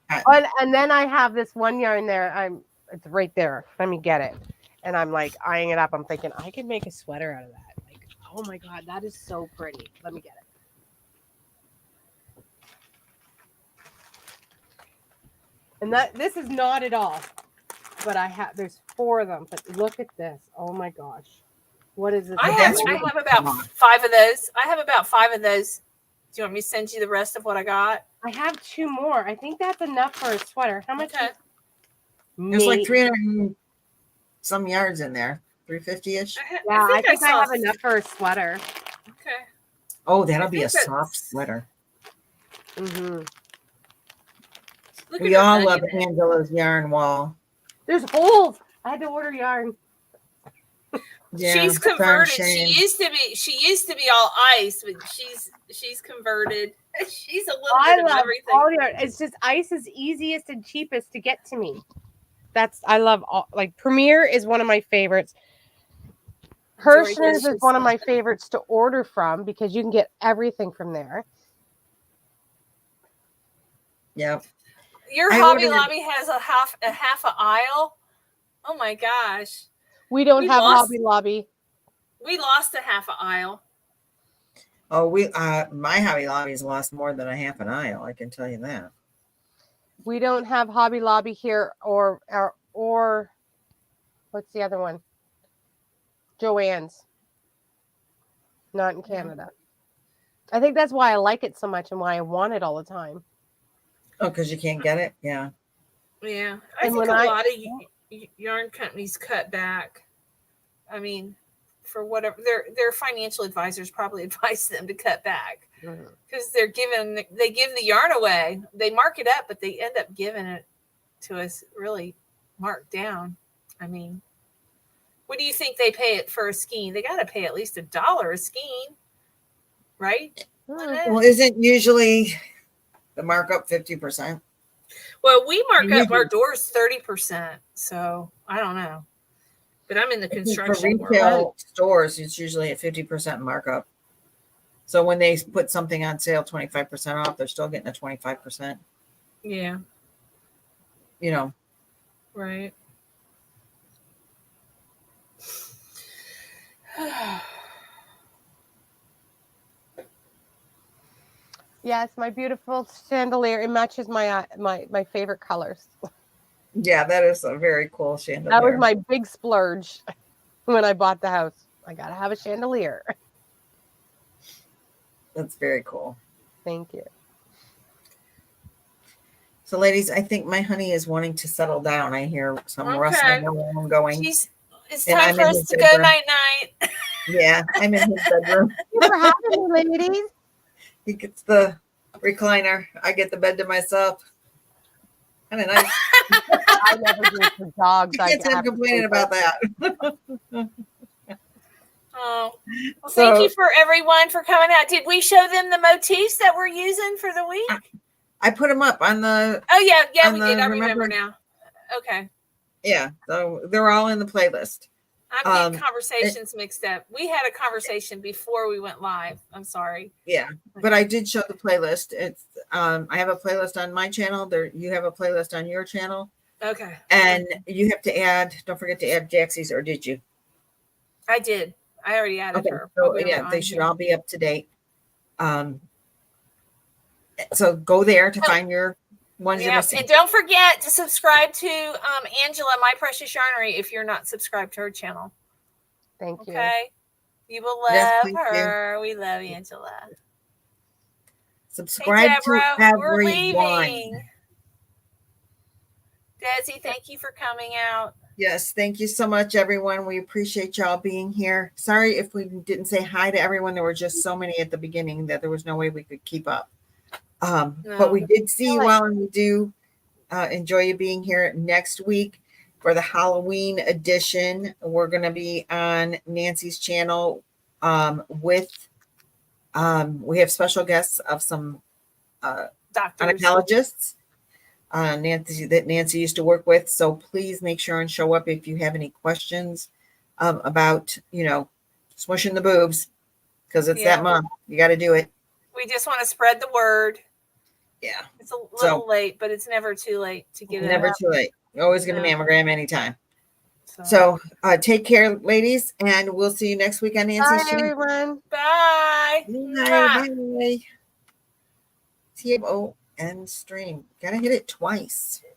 And then I have this one yarn there. It's right there. Let me get it. And I'm like eyeing it up. I'm thinking I could make a sweater out of that. Like, oh my God, that is so pretty. Let me get it. And this is not at all, but there's 4 of them. But look at this. Oh my gosh. What is this? I have about 5 of those. Do you want me to send you the rest of what I got? I have 2 more. I think that's enough for a sweater. How much? There's like 300 and some yards in there. 350-ish. Yeah, I think I have enough for a sweater. Okay. Oh, that'll be a soft sweater. Mm-hmm. We all love Angela's yarn wall. There's holes. I had to order yarn. Yeah, she's converted. She used to be all ice, but she's converted. She's a little bit of everything. All yarn. It's just ice is easiest and cheapest to get to me. I love Premier is one of my favorites. Hirschner's is one of my favorites to order from because you can get everything from there. Yep. Your Hobby Lobby has a half an aisle. Oh my gosh. We don't have Hobby Lobby. We lost a half an aisle. Oh, my Hobby Lobby's lost more than a half an aisle. I can tell you that. We don't have Hobby Lobby here, or what's the other one? Joann's. Not in Canada. I think that's why I like it so much and why I want it all the time. Oh, because you can't get it? Yeah. Yeah. I think a lot of yarn companies cut back. I mean, for whatever their financial advisors probably advise them to cut back because they give the yarn away. They mark it up, but they end up giving it to us really marked down. I mean, What do you think they pay it for a skein? They got to pay at least $1 a skein, right? Well, isn't usually the markup 50%? Well, we mark up our doors 30%, so I don't know. But I'm in the construction for retail world. stores, it's usually a 50% markup. So when they put something on sale 25% off, they're still getting a 25%. Yeah. You know. Right. Yes, my beautiful chandelier. It matches my my favorite colors. Yeah, that is a very cool chandelier. That was my big splurge when I bought the house. I gotta have a chandelier. That's very cool. Thank you. So, ladies, I think my honey is wanting to settle down. I hear some rustling around going. It's time for us to go night-night. Yeah, I'm in his bedroom. Thank you for having me, ladies. He gets the recliner. I get the bed to myself. Kind of nice. I never do it for dogs. I can't stop complaining about that. Oh, well, thank you for everyone for coming out. Did we show them the motifs that we're using for the week? I put them up on the. Oh yeah, we did. I remember now. Okay. Yeah, so they're all in the playlist. I'm getting conversations mixed up. We had a conversation before we went live. I'm sorry. Yeah, but I did show the playlist. It's I have a playlist on my channel. You have a playlist on your channel. Okay. And you have to add. Don't forget to add Jaxie's, or did you? I did. I already added her. So yeah, they should all be up to date. So go there to find your ones you're missing. And don't forget to subscribe to Angela, My Precious Yarnery, if you're not subscribed to her channel. Thank you. Okay. You will love her. We love Angela. Subscribe to everyone. We're leaving. Desi, thank you for coming out. Yes, thank you so much, everyone. We appreciate y'all being here. Sorry if we didn't say hi to everyone. There were just so many at the beginning that there was no way we could keep up. But we did see you all, and we do enjoy you being here next week for the Halloween edition. We're going to be on Nancy's channel with we have special guests of some gynecologists. Nancy used to work with. So please make sure and show up if you have any questions about, smushing the boobs, because it's that month. You got to do it. We just want to spread the word. Yeah. It's a little late, but it's never too late to get it. Never too late. You always get a mammogram anytime. So take care, ladies, and we'll see you next week on Nancy's channel. Bye, everyone. Bye. Bye. TMO and stream. Gotta hit it twice.